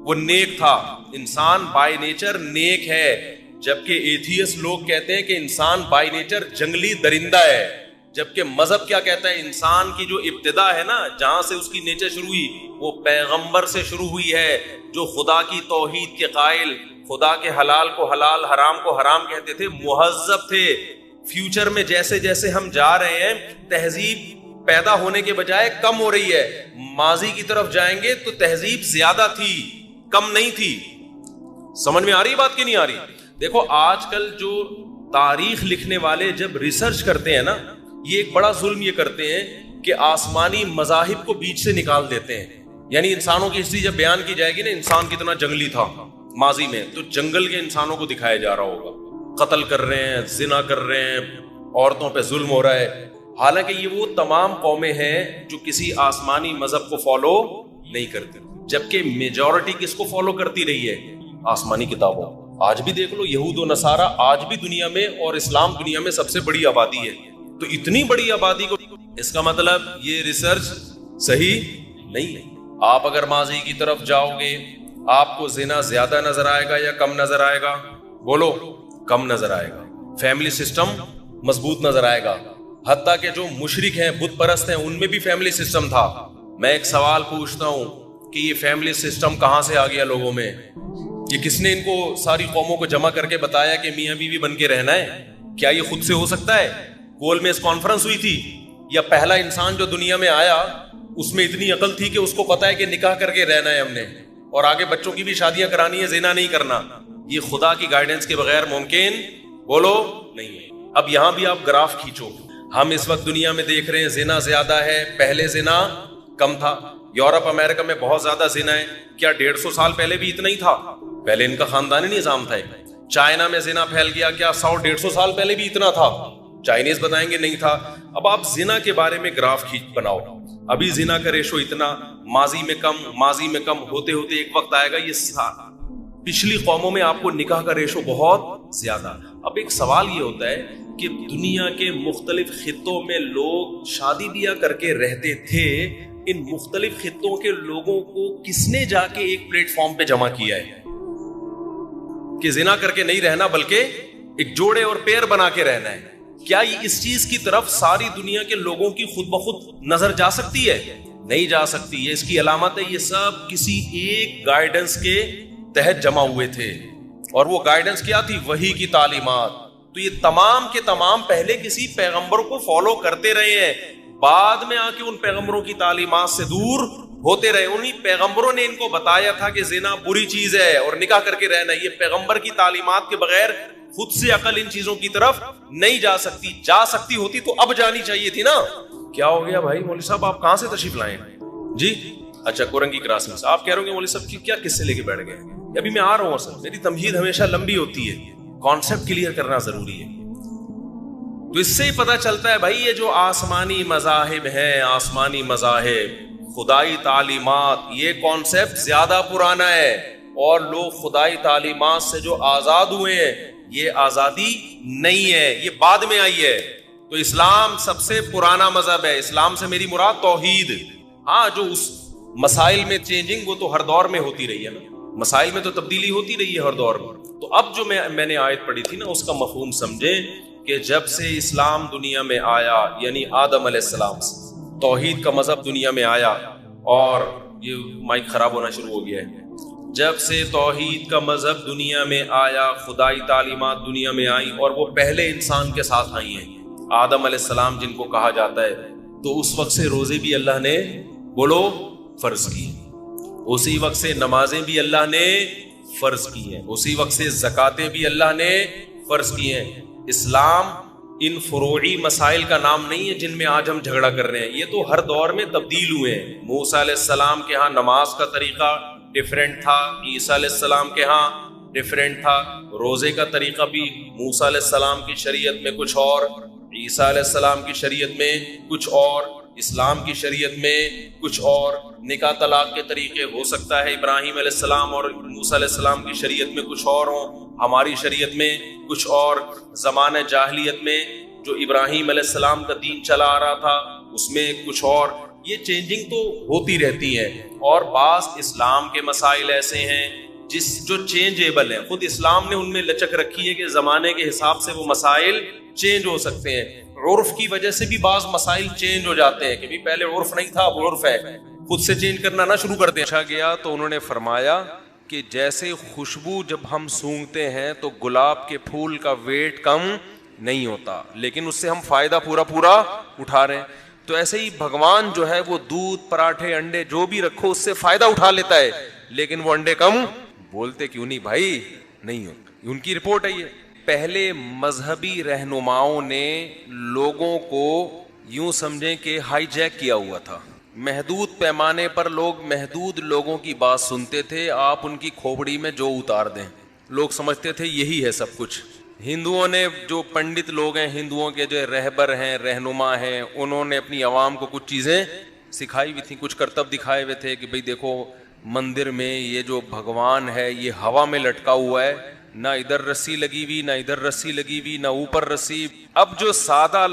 Speaker 1: وہ نیک تھا. انسان بائی نیچر نیک ہے، جبکہ ایتھیسٹ لوگ کہتے ہیں کہ انسان بائی نیچر جنگلی درندہ ہے. جبکہ مذہب کیا کہتا ہے؟ انسان کی جو ابتدا ہے نا، جہاں سے اس کی نیچر شروع ہوئی، وہ پیغمبر سے شروع ہوئی ہے، جو خدا کی توحید کے قائل، خدا کے حلال کو حلال، حرام کو حرام کہتے تھے، مہذب تھے. فیوچر میں جیسے جیسے ہم جا رہے ہیں، تہذیب پیدا ہونے کے بجائے کم ہو رہی ہے. ماضی کی طرف جائیں گے تو تہذیب زیادہ تھی، کم نہیں تھی. سمجھ میں آ رہی بات کی نہیں آ رہی؟ دیکھو آج کل جو تاریخ لکھنے والے جب ریسرچ کرتے ہیں نا، یہ ایک بڑا ظلم یہ کرتے ہیں کہ آسمانی مذاہب کو بیچ سے نکال دیتے ہیں. یعنی انسانوں کی ہسٹری جب بیان کی جائے گی نا، انسان کتنا جنگلی تھا ماضی میں، تو جنگل کے انسانوں کو دکھایا جا رہا ہوگا، قتل کر رہے ہیں، زنا کر رہے ہیں، عورتوں پہ ظلم ہو رہا ہے. حالانکہ یہ وہ تمام قومیں ہیں جو کسی آسمانی مذہب کو فالو نہیں کرتے، جبکہ میجورٹی کس کو فالو کرتی رہی ہے؟ آسمانی کتابوں. آج بھی دیکھ لو، یہود و نصارہ آج بھی دنیا میں، اور اسلام دنیا میں سب سے بڑی آبادی ہے. تو اتنی بڑی آبادی کو، اس کا مطلب یہ ریسرچ صحیح نہیں ہے. آپ اگر ماضی کی طرف جاؤ گے، آپ کو زنا زیادہ نظر آئے گا یا کم نظر آئے گا؟ بولو. کم نظر آئے گا. فیملی سسٹم مضبوط نظر آئے گا. حتیٰ کہ جو مشرک ہیں، بت پرست ہیں، ان میں بھی فیملی سسٹم تھا. میں ایک سوال پوچھتا ہوں کہ یہ فیملی سسٹم کہاں سے آ گیا لوگوں میں؟ یہ کس نے ان کو ساری قوموں کو جمع کر کے بتایا کہ میاں بیوی بن کے رہنا ہے؟ کیا یہ خود سے ہو سکتا ہے؟ گول میں اس کانفرنس ہوئی تھی؟ یا پہلا انسان جو دنیا میں آیا اس میں اتنی عقل تھی کہ اس کو پتا ہے کہ نکاح کر کے رہنا ہے ہم نے، اور آگے بچوں کی بھی شادیاں کرانی ہے، زنا نہیں کرنا؟ یہ خدا کی گائیڈنس کے بغیر ممکن، بولو، نہیں ہے. اب یہاں بھی آپ گراف کھینچو. ہم اس وقت دنیا میں دیکھ رہے ہیں زنا زیادہ ہے، پہلے زنا کم تھا. یورپ امریکہ میں بہت زیادہ زنا ہے. کیا 150 سال پہلے بھی اتنا ہی تھا؟ پہلے ان کا خاندانی نظام تھا. چائنا میں زنا پھیل گیا، کیا 100-150 سال پہلے بھی اتنا تھا؟ چائنیز بتائیں گے نہیں تھا. اب آپ زنا کے بارے میں گراف بناؤ. ابھی زنا کا ریشو اتنا، ماضی میں کم، ماضی میں کم ہوتے ہوتے ایک وقت آئے گا یہ پچھلی قوموں میں آپ کو نکاح کا ریشو بہت زیادہ. اب ایک سوال یہ ہوتا ہے کہ دنیا کے مختلف خطوں میں لوگ شادی بیاہ کر کے رہتے تھے. ان مختلف خطوں کے لوگوں کو کس نے جا کے ایک پلیٹ فارم پہ جمع کیا ہے کہ زنا کر کے نہیں رہنا بلکہ ایک جوڑے اور پیر بنا کے رہنا ہے. کیا اس چیز کی طرف ساری دنیا کے لوگوں کی خود بخود نظر جا سکتی ہے؟ نہیں جا سکتی. یہ اس کی علامت ہے. یہ سب کسی ایک گائیڈنس کے تحت جمع ہوئے تھے, اور وہ گائیڈنس کیا تھی؟ وحی کی تعلیمات. تو یہ تمام کے تمام پہلے کسی پیغمبر کو فالو کرتے رہے ہیں, بعد میں آ کے ان پیغمبروں کی تعلیمات سے دور ہوتے رہے. انہی پیغمبروں نے ان کو بتایا تھا کہ زنا بری چیز ہے اور نکاح کر کے رہنا. یہ پیغمبر کی تعلیمات کے بغیر خود سے عقل ان چیزوں کی طرف نہیں جا سکتی. جا سکتی ہوتی تو اب جانی چاہیے تھی نا. کیا ہو گیا بھائی مولوی صاحب, آپ کہاں سے تشریف لائے جی؟ اچھا, کورنگی کراسنگ سے. آپ کہہ رہے ہوں گے مولوی صاحب کی کیا قصے لے کے بیٹھ گئے؟ ابھی میں آ رہا ہوں. سر میری تمہید ہمیشہ لمبی ہوتی ہے, کانسیپٹ کلیئر کرنا ضروری ہے. تو اس سے ہی پتہ چلتا ہے بھائی یہ جو آسمانی مذاہب ہیں, آسمانی مذاہب, خدائی تعلیمات, یہ کانسیپٹ زیادہ پرانا ہے, اور لوگ خدائی تعلیمات سے جو آزاد ہوئے ہیں یہ آزادی نہیں ہے, یہ بعد میں آئی ہے. تو اسلام سب سے پرانا مذہب ہے. اسلام سے میری مراد توحید. ہاں, جو اس مسائل میں چینجنگ وہ تو ہر دور میں ہوتی رہی ہے نا, مسائل میں تو تبدیلی ہوتی رہی ہے ہر دور میں. تو اب جو میں نے آیت پڑھی تھی نا, اس کا مفہوم سمجھیں کہ جب سے اسلام دنیا میں آیا, یعنی آدم علیہ السلام سے توحید کا مذہب دنیا میں آیا, اور یہ مائک خراب ہونا شروع ہو گیا ہے. جب سے توحید کا مذہب دنیا میں آیا, خدائی تعلیمات دنیا میں آئی, اور وہ پہلے انسان کے ساتھ آئی ہیں, آدم علیہ السلام جن کو کہا جاتا ہے, تو اس وقت سے روزے بھی اللہ نے بولو فرض کی, اسی وقت سے نمازیں بھی اللہ نے فرض کی ہیں, اسی وقت سے زکاتیں بھی اللہ نے فرض کی ہیں. اسلام ان فروعی مسائل کا نام نہیں ہے جن میں آج ہم جھگڑا کر رہے ہیں, یہ تو ہر دور میں تبدیل ہوئے ہیں. موسیٰ علیہ السلام کے ہاں نماز کا طریقہ ڈیفرنٹ تھا, عیسیٰ علیہ السلام کے ہاں ڈیفرنٹ تھا. روزے کا طریقہ بھی موسیٰ علیہ السلام کی شریعت میں کچھ اور, عیسیٰ علیہ السلام کی شریعت میں کچھ اور, اسلام کی شریعت میں کچھ اور. نکاح طلاق کے طریقے ہو سکتا ہے ابراہیم علیہ السلام اور موسیٰ علیہ السلام کی شریعت میں کچھ اور ہوں, ہماری شریعت میں کچھ اور. زمانہ جاہلیت میں جو ابراہیم علیہ السلام کا دین چلا آ رہا تھا اس میں کچھ اور. یہ چینجنگ تو ہوتی رہتی ہے, اور بعض اسلام کے مسائل ایسے ہیں جو چینجیبل ہیں. خود اسلام نے ان میں لچک رکھی ہے کہ زمانے کے حساب سے وہ مسائل چینج ہو سکتے ہیں. عرف کی وجہ سے بھی بعض مسائل چینج ہو جاتے ہیں کہ پہلے عرف نہیں تھا, اب عرف ہے, خود سے چینج کرنا نہ شروع کر دیں. اچھا گیا تو انہوں نے فرمایا کہ جیسے خوشبو جب ہم سونگھتے ہیں تو گلاب کے پھول کا ویٹ کم نہیں ہوتا, لیکن اس سے ہم فائدہ پورا اٹھا رہے ہیں. تو ایسے ہی بھگوان جو ہے وہ دودھ, پراٹھے, انڈے جو بھی رکھو اس سے فائدہ اٹھا لیتا ہے, لیکن وہ انڈے کم بولتے کیوں نہیں بھائی, نہیں ہوتا. ان کی رپورٹ ہے یہ. پہلے مذہبی رہنماؤں نے لوگوں کو یوں سمجھیں کہ ہائی جیک کیا ہوا تھا. محدود پیمانے پر لوگ محدود لوگوں کی بات سنتے تھے, آپ ان کی کھوپڑی میں جو اتار دیں, لوگ سمجھتے تھے یہی ہے سب کچھ. ہندوؤں نے, جو پنڈت لوگ ہیں, ہندوؤں کے جو رہبر ہیں, رہنما ہیں, انہوں نے اپنی عوام کو کچھ چیزیں سکھائی ہوئی تھیں, کچھ کرتب دکھائے ہوئے تھے کہ بھئی دیکھو مندر میں یہ جو بھگوان ہے یہ ہوا میں لٹکا ہوا ہے, نہ ادھر رسی لگی ہوئی, نہ ادھر رسی لگی ہوئی, نہ اوپر رسی. اب جو سادہ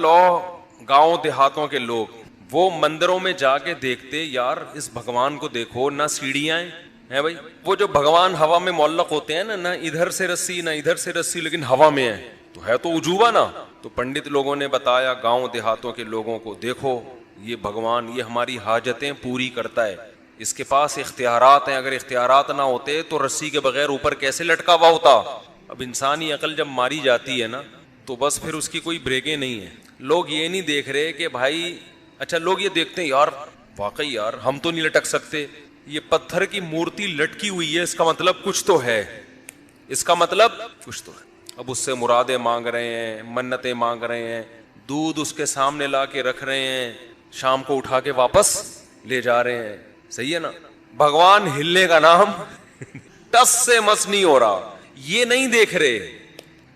Speaker 1: گاؤں دیہاتوں کے لوگ وہ مندروں میں جا کے دیکھتے, یار اس بھگوان کو دیکھو, نہ سیڑھیاں ہیں بھائی, وہ جو بھگوان ہوا میں معلق ہوتے ہیں نا, نہ ادھر سے رسی نہ ادھر سے رسی, لیکن ہوا میں ہے تو عجوبہ نا. تو پنڈت لوگوں نے بتایا گاؤں دیہاتوں کے لوگوں کو, دیکھو یہ بھگوان یہ ہماری حاجتیں پوری کرتا ہے, اس کے پاس اختیارات ہیں, اگر اختیارات نہ ہوتے تو رسی کے بغیر اوپر کیسے لٹکا ہوا ہوتا. اب انسانی عقل جب ماری جاتی ہے نا تو بس پھر اس کی کوئی بریکیں نہیں ہیں. لوگ یہ نہیں دیکھ رہے کہ بھائی, اچھا لوگ یہ دیکھتے ہیں یار واقعی یار ہم تو نہیں لٹک سکتے, یہ پتھر کی مورتی لٹکی ہوئی ہے, اس کا مطلب کچھ تو ہے, اس کا مطلب کچھ تو ہے. اب اس سے مرادیں مانگ رہے ہیں, منتیں مانگ رہے ہیں, دودھ اس کے سامنے لا کے رکھ رہے ہیں, شام کو اٹھا کے واپس لے جا رہے ہیں. صحیح ہے نا. بھگوان ہلنے کا نام ٹس سے مس نہیں ہو رہا, یہ نہیں دیکھ رہے,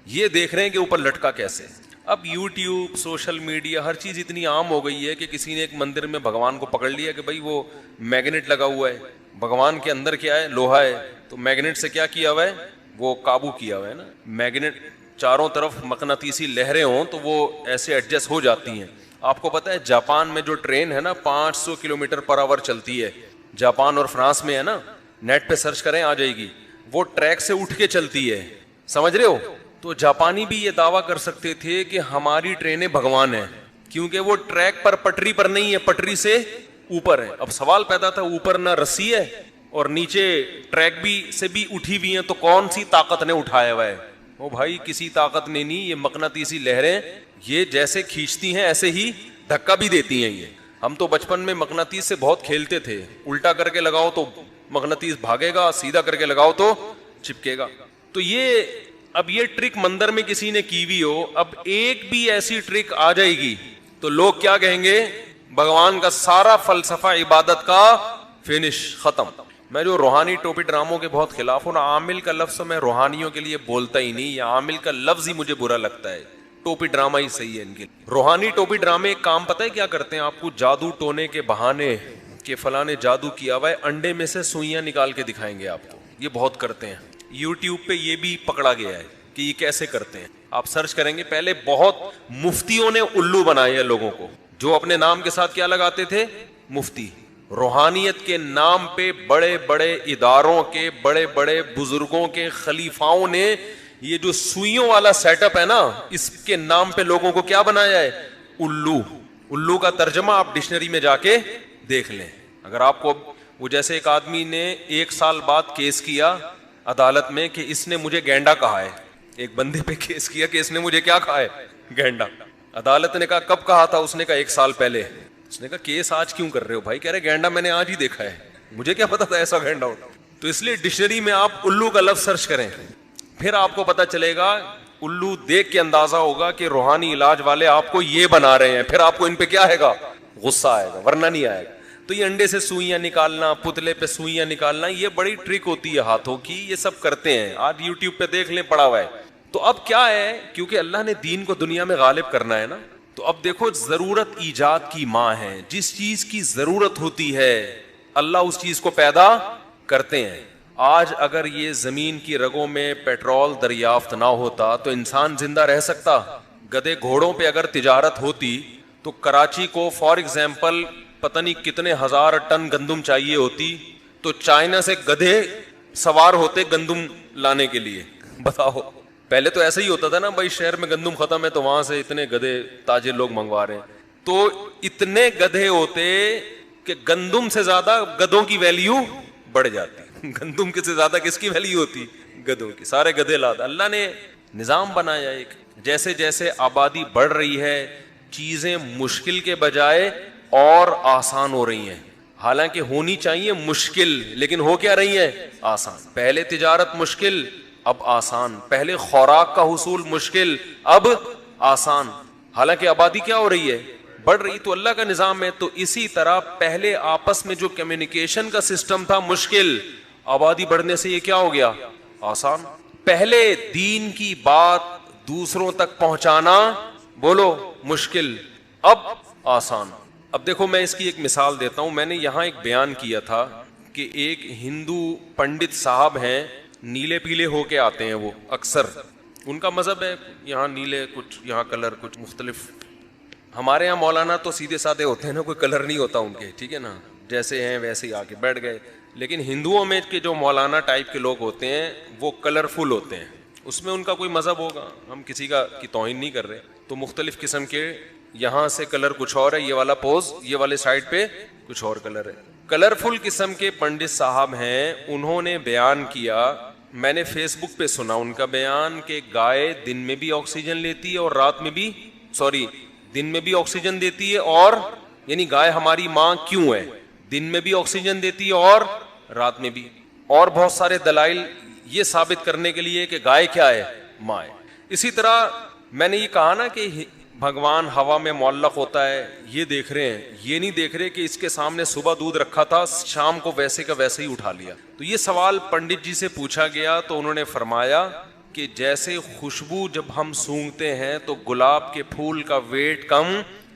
Speaker 1: یہ دیکھ رہے ہیں کہ اوپر لٹکا کیسے. اب یوٹیوب, سوشل میڈیا, ہر چیز اتنی عام ہو گئی ہے کہ کسی نے ایک مندر میں بھگوان کو پکڑ لیا کہ بھائی وہ میگنیٹ لگا ہوا ہے, بھگوان کے اندر کیا ہے, لوہا ہے, تو میگنیٹ سے کیا کیا ہوا ہے, وہ قابو کیا ہوا ہے نا. میگنیٹ چاروں طرف مقناطیسی لہریں ہوں تو وہ ایسے ایڈجسٹ ہو جاتی ہیں. آپ کو پتا ہے جاپان میں جو ٹرین ہے نا 500 کلومیٹر پر آور چلتی ہے, جاپان اور فرانس میں ہے نا, نیٹ پہ سرچ کریں آ جائے گی, وہ ٹریک سے اٹھ کے چلتی ہے, سمجھ رہے ہو, تو جاپانی بھی یہ دعویٰ کر سکتے تھے کہ ہماری ٹرینیں بھگوان ہیں، کیونکہ وہ ٹریک پر پٹری پر نہیں ہے، پٹری سے اوپر ہے. اب سوال پیدا تھا اوپر نہ رسی ہے اور نیچے ٹریک بھی سے بھی اٹھی ہوئی ہیں، تو کون سی طاقت نے اٹھایا ہوا ہے؟ وہ بھائی کسی طاقت نے نہیں، یہ مقناطیسی لہریں یہ جیسے کھینچتی ہیں ایسے ہی دھکا بھی دیتی ہیں. یہ ہم تو بچپن میں مقناطیس سے بہت کھیلتے تھے، الٹا کر کے لگاؤ تو مقناطیس بھاگے گا، سیدھا کر کے لگاؤ تو چپکے گا. تو اب یہ ٹرک مندر میں کسی نے کی ہوئی ہو، اب ایک بھی ایسی ٹرک آ جائے گی تو لوگ کیا کہیں گے؟ بھگوان کا سارا فلسفہ عبادت کا فنش، ختم. میں جو روحانی ٹوپی ڈراموں کے بہت خلاف ہوں نا، عامل کا لفظ میں روحانیوں کے لیے بولتا ہی نہیں، یا عامل کا لفظ ہی مجھے برا لگتا ہے. ٹوپی ڈرامہ ہی صحیح ہے ان کے لیے. روحانی ٹوپی ڈرامے ایک کام پتہ ہے کیا کرتے ہیں؟ آپ کو جادو ٹونے کے بہانے کہ فلاں نے جادو کیا ہوا ہے، انڈے میں سے سوئیاں نکال کے دکھائیں گے آپ کو. یہ بہت کرتے ہیں، یوٹیوب پہ یہ بھی پکڑا گیا ہے کہ یہ کیسے کرتے ہیں. آپ سرچ کریں گے. پہلے بہت مفتیوں نے الو بنائے ہیں لوگوں کو، جو اپنے نام کے ساتھ کیا لگاتے تھے؟ مفتی. روحانیت کے نام پہ بڑے بڑے اداروں کے بڑے بڑے بزرگوں کے خلیفاؤں نے یہ جو سوئیوں والا سیٹ اپ ہے نا، اس کے نام پہ لوگوں کو کیا بنایا ہے؟ الو. الو کا ترجمہ آپ ڈکشنری میں جا کے دیکھ لیں. اگر آپ کو وہ جیسے ایک آدمی نے 1 سال بعد کیس کیا عدالت میں کہ اس نے مجھے گینڈا کہا ہے، ایک بندے پہ کیس کیا کہ اس نے مجھے کیا کہا ہے؟ گینڈا. عدالت نے کہا کب کہا تھا؟ اس نے کہا 1 سال پہلے. اس نے کہا کیس آج کیوں کر رہے ہو بھائی؟ کہہ رہے گینڈا میں نے آج ہی دیکھا ہے، مجھے کیا پتا تھا ایسا گینڈا ہوتا. تو اس لیے ڈکشنری میں آپ الو کا لفظ سرچ کریں، پھر آپ کو پتا چلے گا. الو دیکھ کے اندازہ ہوگا کہ روحانی علاج والے آپ کو یہ بنا رہے ہیں، پھر آپ کو ان پہ کیا آئے گا؟ غصہ آئے گا، ورنہ نہیں آئے گا. تو یہ انڈے سے سوئیاں نکالنا، پتلے پہ سوئیاں نکالنا، یہ بڑی ٹرک ہوتی ہے ہاتھوں کی، یہ سب کرتے ہیں. آج یوٹیوب پہ دیکھ لیں، پڑا ہوا ہے. تو اب کیا ہے، کیونکہ اللہ نے دین کو دنیا میں غالب کرنا ہے نا، تو اب دیکھو ضرورت ایجاد کی ماں ہے. جس چیز کی ضرورت ہوتی ہے اللہ اس چیز کو پیدا کرتے ہیں. آج اگر یہ زمین کی رگوں میں پیٹرول دریافت نہ ہوتا تو انسان زندہ رہ سکتا؟ گدے گھوڑوں پہ اگر تجارت ہوتی تو کراچی کو فار ایگزامپل پتہ نہیں کتنے ہزار ٹن گندم چاہیے ہوتی، تو چائنا سے گدھے سوار ہوتے گندم لانے کے لیے. بتاؤ، پہلے تو ایسا ہی ہوتا تھا نا، بھائی شہر میں گندم ختم ہے تو وہاں سے اتنے گدھے تاجر لوگ منگوا رہے ہیں. تو اتنے گدھے ہوتے کہ گندم سے زیادہ گدھوں کی ویلیو بڑھ جاتی. گندم کے سے زیادہ کس کی ویلیو ہوتی؟ گدھوں کی. سارے گدھے لاتا. اللہ نے نظام بنایا ایک. جیسے جیسے آبادی بڑھ رہی ہے چیزیں مشکل کے بجائے اور آسان ہو رہی ہیں. حالانکہ ہونی چاہیے مشکل، لیکن ہو کیا رہی ہیں؟ آسان. پہلے تجارت مشکل، اب آسان. پہلے خوراک کا حصول مشکل، اب آسان. حالانکہ آبادی کیا ہو رہی ہے؟ بڑھ رہی. تو اللہ کا نظام ہے. تو اسی طرح پہلے آپس میں جو کمیونیکیشن کا سسٹم تھا مشکل، آبادی بڑھنے سے یہ کیا ہو گیا؟ آسان. پہلے دین کی بات دوسروں تک پہنچانا بولو مشکل، اب آسان. اب دیکھو میں اس کی ایک مثال دیتا ہوں. میں نے یہاں ایک بیان کیا تھا کہ ایک ہندو پنڈت صاحب ہیں، نیلے پیلے ہو کے آتے ہیں وہ اکثر. ان کا مذہب ہے، یہاں نیلے کچھ، یہاں کلر کچھ مختلف. ہمارے یہاں مولانا تو سیدھے سادے ہوتے ہیں نا، کوئی کلر نہیں ہوتا ان کے، ٹھیک ہے نا، جیسے ہیں ویسے ہی آ کے بیٹھ گئے. لیکن ہندوؤں میں کے جو مولانا ٹائپ کے لوگ ہوتے ہیں وہ کلرفل ہوتے ہیں. اس میں ان کا کوئی مذہب ہوگا، ہم کسی کا کی توہین نہیں کر رہے. تو مختلف قسم کے، یہاں سے کلر کچھ اور ہے، یہ والا پوز، یہ والے سائڈ پہ کچھ اور کلر ہے. کلرفل قسم کے پنڈت صاحب ہیں. انہوں نے بیان کیا، میں نے فیس بک پہ سنا ان کا بیان، کہ گائے دن میں بھی آکسیجن لیتی ہے اور رات میں بھی، دن میں بھی آکسیجن دیتی ہے، اور یعنی گائے ہماری ماں کیوں ہے؟ دن میں بھی آکسیجن دیتی ہے اور رات میں بھی. اور بہت سارے دلائل یہ ثابت کرنے کے لیے کہ گائے کیا ہے؟ ماں ہے. اسی طرح میں نے یہ کہا نا کہ بھگوان ہوا میں معلق ہوتا ہے، یہ دیکھ رہے ہیں، یہ نہیں دیکھ رہے کہ اس کے سامنے صبح دودھ رکھا تھا، شام کو ویسے کا ویسے ہی اٹھا لیا. تو یہ سوال پنڈت جی سے پوچھا گیا تو انہوں نے فرمایا کہ جیسے خوشبو جب ہم سونگھتے ہیں تو گلاب کے پھول کا ویٹ کم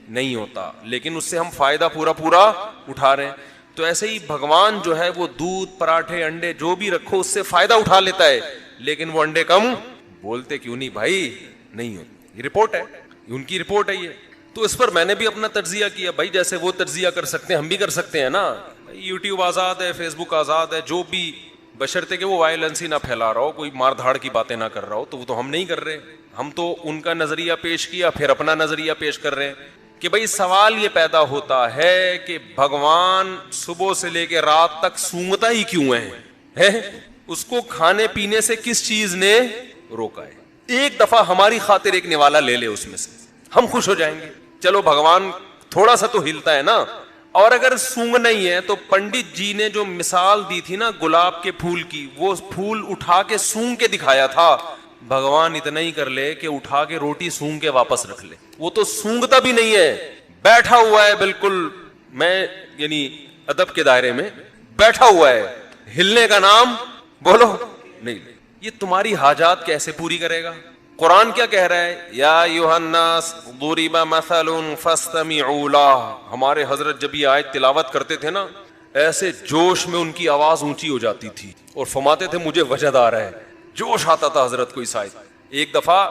Speaker 1: نہیں ہوتا، لیکن اس سے ہم فائدہ پورا اٹھا رہے ہیں. تو ایسے ہی بھگوان جو ہے وہ دودھ، پراٹھے، انڈے جو بھی رکھو اس سے فائدہ اٹھا لیتا ہے، لیکن وہ انڈے کم بولتے کیوں نہیں بھائی؟ نہیں ہوتے. یہ رپورٹ ہے، ان کی رپورٹ ہے یہ. تو اس پر میں نے بھی اپنا تجزیہ کیا. بھائی جیسے وہ تجزیہ کر سکتے ہیں ہم بھی کر سکتے ہیں نا. یوٹیوب آزاد ہے، فیس بک آزاد ہے، جو بھی بشرطے کہ وہ وائلنس ہی نہ پھیلا رہا ہو, کوئی مار دھاڑ کی باتیں نہ کر رہا ہو, تو وہ تو ہم نہیں کر رہے. ہم تو ان کا نظریہ پیش کیا, پھر اپنا نظریہ پیش کر رہے ہیں کہ بھئی سوال یہ پیدا ہوتا ہے کہ بھگوان صبح سے لے کے رات تک سونگتا ہی کیوں ہے؟ اس کو کھانے پینے سے کس چیز نے روکا ہے؟ ایک دفعہ ہماری خاطر ایک نوالا لے لے اس میں سے, ہم خوش ہو جائیں گے. چلو بھگوان تھوڑا سا تو ہلتا ہے نا. اور اگر سونگ نہیں ہے تو پنڈت جی نے جو مثال دی تھی نا گلاب کے پھول کی, وہ پھول اٹھا کے سونگ کے دکھایا تھا. بھگوان اتنا ہی کر لے کہ اٹھا کے روٹی سونگ کے واپس رکھ لے. وہ تو سونگتا بھی نہیں ہے, بیٹھا ہوا ہے بالکل, میں یعنی ادب کے دائرے میں بیٹھا ہوا ہے, ہلنے کا نام بولو نہیں. یہ تمہاری حاجات کیسے پوری کرے گا؟ قرآن کیا کہہ رہا ہے؟ یا ایھا الناس ضرب مثل فاستمعوا لہ. ہمارے حضرت جب یہ آیت تلاوت کرتے تھے نا, ایسے جوش میں ان کی آواز اونچی ہو جاتی تھی اور فرماتے تھے مجھے وجد آ رہا ہے, جوش آتا تھا حضرت کو اس آیت. ایک دفعہ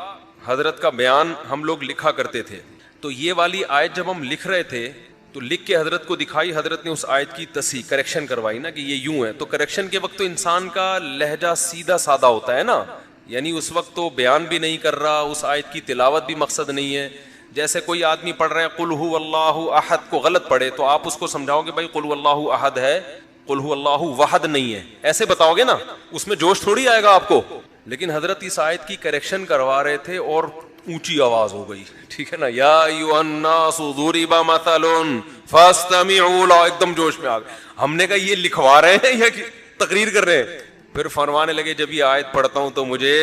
Speaker 1: حضرت کا بیان ہم لوگ لکھا کرتے تھے, تو یہ والی آیت جب ہم لکھ رہے تھے تو لکھ کے حضرت کو دکھائی, حضرت نے اس آیت کی تصحیح کریکشن کروائی نا کہ یہ یوں ہے. تو کریکشن کے وقت تو انسان کا لہجہ سیدھا سادہ ہوتا ہے نا, یعنی اس وقت تو بیان بھی نہیں کر رہا, اس آیت کی تلاوت بھی مقصد نہیں ہے. جیسے کوئی آدمی پڑھ رہے ہیں قل هو اللہ احد کو غلط پڑھے تو آپ اس کو سمجھاؤ گے بھائی قل هو اللہ احد ہے, قل هو اللہ وحد نہیں ہے, ایسے بتاؤ گے نا, اس میں جوش تھوڑی آئے گا آپ کو. لیکن حضرت اس آیت کی کریکشن کروا رہے تھے اور اونچی آواز ہو گئی, ٹھیک ہے نا, یا ایھا الناس ضرب مثل فاستمعوا لہ, ایک دم جوش میں آ گئے. ہم نے کہا یہ لکھوا رہے ہیں یا تقریر کر رہے ہیں؟ پھر فرمانے لگے جب یہ آیت پڑھتا ہوں تو مجھے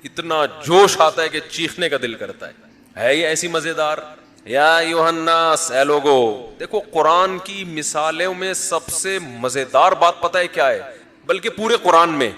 Speaker 1: اتنا جوش آتا ہے کہ چیخنے کا دل کرتا ہے. ہے یہ ایسی مزیدار؟ یا ایھا الناس, اے لوگو. دیکھو قرآن کی مثالوں میں سب سے مزیدار بات پتہ ہے کیا ہے؟ بلکہ پورے قرآن میں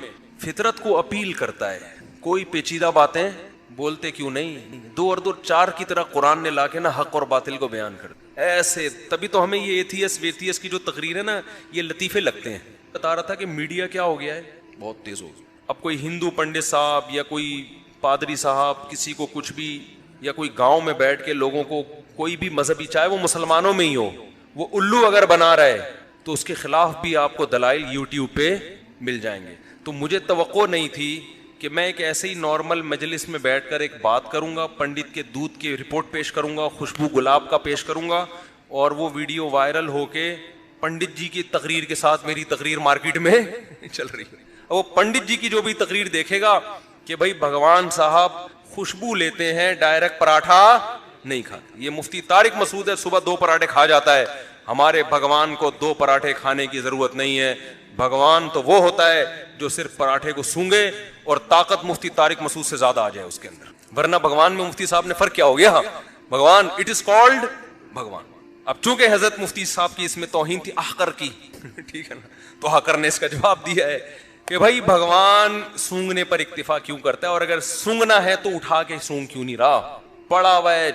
Speaker 1: فطرت کو اپیل کرتا ہے. کوئی پیچیدہ باتیں بولتے کیوں نہیں؟ دو اور دو چار کی طرح قرآن نے لا کے نا حق اور باطل کو بیان کر دیا ایسے. تبھی تو ہمیں یہ ایتھیس ویتھیس کی جو تقریر ہے نا یہ لطیفے لگتے ہیں. بتا رہا تھا کہ میڈیا کیا ہو گیا ہے, بہت تیز ہو گیا. اب کوئی ہندو پنڈت صاحب یا کوئی پادری صاحب کسی کو کچھ بھی, یا کوئی گاؤں میں بیٹھ کے لوگوں کو کوئی بھی مذہبی, چاہے وہ مسلمانوں میں ہی ہو, وہ الو اگر بنا رہا ہے تو اس کے خلاف بھی آپ کو دلائل یوٹیوب پہ مل جائیں گے. تو مجھے توقع نہیں تھی کہ میں ایک ایسے ہی نارمل مجلس میں بیٹھ کر ایک بات کروں گا, پنڈت کے دودھ کی رپورٹ پیش کروں گا, خوشبو گلاب کا پیش کروں گا, اور وہ ویڈیو وائرل ہو کے پنڈت جی کی تقریر کے ساتھ میری تقریر مارکیٹ میں چل رہی ہے. وہ پنڈت جی کی جو بھی تقریر دیکھے گا کہ بھائی بھگوان صاحب خوشبو لیتے ہیں, ڈائریکٹ پراٹھا نہیں کھاتے. یہ مفتی طارق مسعود ہے, صبح 2 پراٹھے کھا جاتا ہے. ہمارے بھگوان کو 2 پراٹھے کھانے کی ضرورت نہیں ہے. بھگوان تو وہ ہوتا ہے جو صرف پراٹھے کو سونگے اور طاقت مفتی طارق مسعود سے زیادہ آ جائے اس کے اندر. ورنہ بھگوان میں مفتی صاحب نے فرق کیا ہو گیا؟ بھگوان اٹ از کالڈ بھگوان. اب چونکہ حضرت مفتی صاحب کی اس میں توہین تھی احقر کی, ٹھیک ہے نا, تو احقر نے اس کا جواب دیا ہے کہ بھائی بھگوان سونگنے پر اکتفا کیوں کرتا ہے, اور اگر سونگنا ہے تو اٹھا کے سونگ کیوں نہیں رہا؟ پڑا ہوا ہے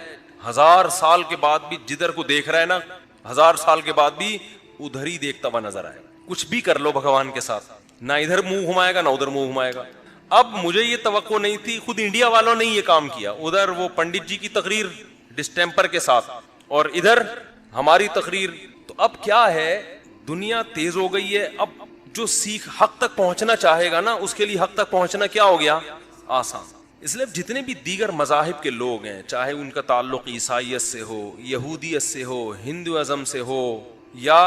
Speaker 1: 1000 سال کے بعد بھی جدھر کو دیکھ رہا ہے نا, 1000 سال کے بعد بھی ادھر ہی دیکھتا ہوا نظر آئے. کچھ بھی کر لو بھگوان کے ساتھ, نہ ادھر منہ گھمائے گا نہ ادھر منہ گھمائے گا. اب مجھے یہ توقع نہیں تھی, خود انڈیا والوں نے یہ کام کیا, ادھر وہ پنڈت جی کی تقریر ڈسٹیمپر کے ساتھ اور ادھر ہماری تقریر. تو اب کیا ہے, دنیا تیز ہو گئی ہے. اب جو سیکھ حق تک پہنچنا چاہے گا نا, اس کے لیے حق تک پہنچنا کیا ہو گیا؟ آسان. اس لیے جتنے بھی دیگر مذاہب کے لوگ ہیں, چاہے ان کا تعلق عیسائیت سے ہو, یہودیت سے ہو, ہندوازم سے ہو یا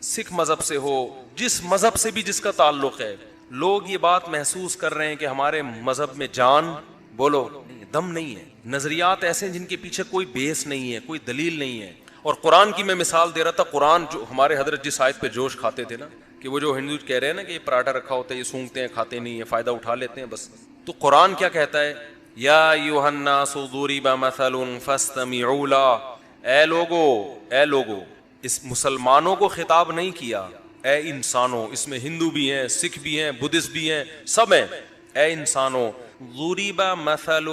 Speaker 1: سکھ مذہب سے ہو, جس مذہب سے بھی جس کا تعلق ہے, لوگ یہ بات محسوس کر رہے ہیں کہ ہمارے مذہب میں جان بولو دم نہیں ہے. نظریات ایسے ہیں جن کے پیچھے کوئی بیس نہیں ہے, کوئی دلیل نہیں ہے. اور قرآن کی میں مثال دے رہا تھا. قرآن جو ہمارے حضرت جس آیت پہ جوش کھاتے تھے نا, کہ وہ جو ہندو کہہ رہے ہیں نا کہ یہ پراٹھا رکھا ہوتا ہے, یہ سونگتے ہیں, کھاتے نہیں ہیں, فائدہ اٹھا لیتے ہیں بس. تو قرآن کیا کہتا ہے؟ یا ایھا الناس ضرب مثل فاستمعوا لہ. اے لوگو, اس مسلمانوں کو خطاب نہیں کیا, اے انسانوں. اس میں ہندو بھی ہیں, سکھ بھی ہیں, بدھسٹ بھی ہیں, سب ہیں. اے انسانوں, ضرب مثل,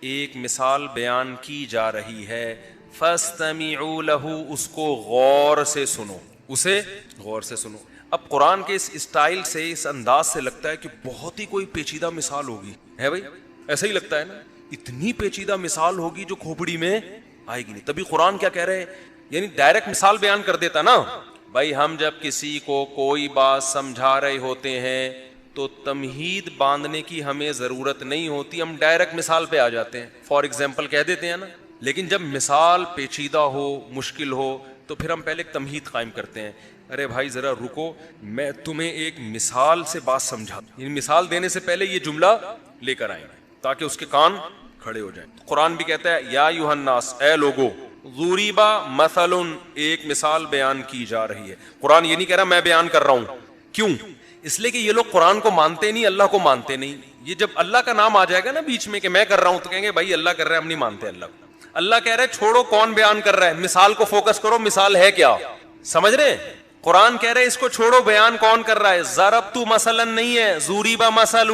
Speaker 1: ایک مثال بیان کی جا رہی ہے, فاستمعوا لہ, اس کو غور سے سنو, اسے غور سے سنو. اب قرآن کے اس اسٹائل سے, اس انداز سے لگتا ہے کہ بہت ہی کوئی پیچیدہ مثال ہوگی, ہے بھائی, ایسا ہی لگتا ہے نا, اتنی پیچیدہ مثال ہوگی جو کھوپڑی میں آئے گی نہیں. تبھی قرآن کیا کہہ رہے ہیں, یعنی ڈائریکٹ مثال بیان کر دیتا نا, بھائی ہم جب کسی کو کوئی بات سمجھا رہے ہوتے ہیں تو تمہید باندھنے کی ہمیں ضرورت نہیں ہوتی, ہم ڈائریکٹ مثال پہ آ جاتے ہیں, فار ایگزامپل کہہ دیتے ہیں نا. لیکن جب مثال پیچیدہ ہو, مشکل ہو, تو پھر ہم پہلے ایک تمہید قائم کرتے ہیں. ارے بھائی ذرا رکو, میں تمہیں ایک مثال سے بات سمجھا, یعنی مثال دینے سے پہلے یہ جملہ لے کر آئیں تاکہ اس کے کان کھڑے ہو جائیں. قرآن بھی کہتا ہے یا ایھا الناس, اے لوگو, ضُرِبَ مثل, ایک مثال بیان کی جا رہی ہے. قرآن یہ نہیں کہہ رہا میں بیان کر رہا ہوں. کیوں؟ اس لیے کہ یہ لوگ قرآن کو مانتے نہیں, اللہ کو مانتے نہیں. یہ جب اللہ کا نام آ جائے گا نا بیچ میں کہ میں کر رہا ہوں, تو کہیں گے بھائی اللہ کر رہا ہے, ہم نہیں مانتے اللہ کو. اللہ کہہ رہا ہے چھوڑو کون بیان کر رہا ہے, مثال کو فوکس کرو, مثال ہے کیا, سمجھ رہے ہیں؟ قرآن کہہ رہے ہیں اس کو چھوڑو, بیان کون کر رہا ہے. ضربت مثلا نہیں ہے, ضُرِبَ مثل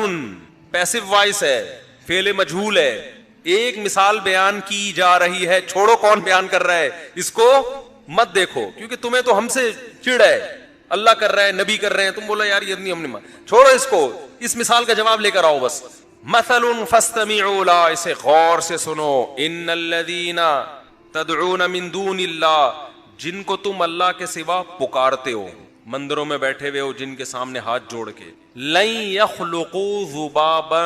Speaker 1: پیسو وائس ہے, فعل مجہول ہے. ایک مثال بیان کی جا رہی ہے, چھوڑو کون بیان کر رہا ہے, اس کو مت دیکھو, کیونکہ تمہیں تو ہم سے چڑ ہے, اللہ کر رہا ہے, نبی کر رہے ہیں, تم بولا یار یہ نہیں, ہم نہیں, چھوڑو اس کو, اس مثال کا جواب لے کر آؤ بس. مثل فاستمعوا لا, اسے غور سے سنو. ان الذین تدعون من دون اللہ, جن کو تم اللہ کے سوا پکارتے ہو, مندروں میں بیٹھے ہوئے ہو جن کے سامنے ہاتھ جوڑ کے, لن یخلقوا ذبابا,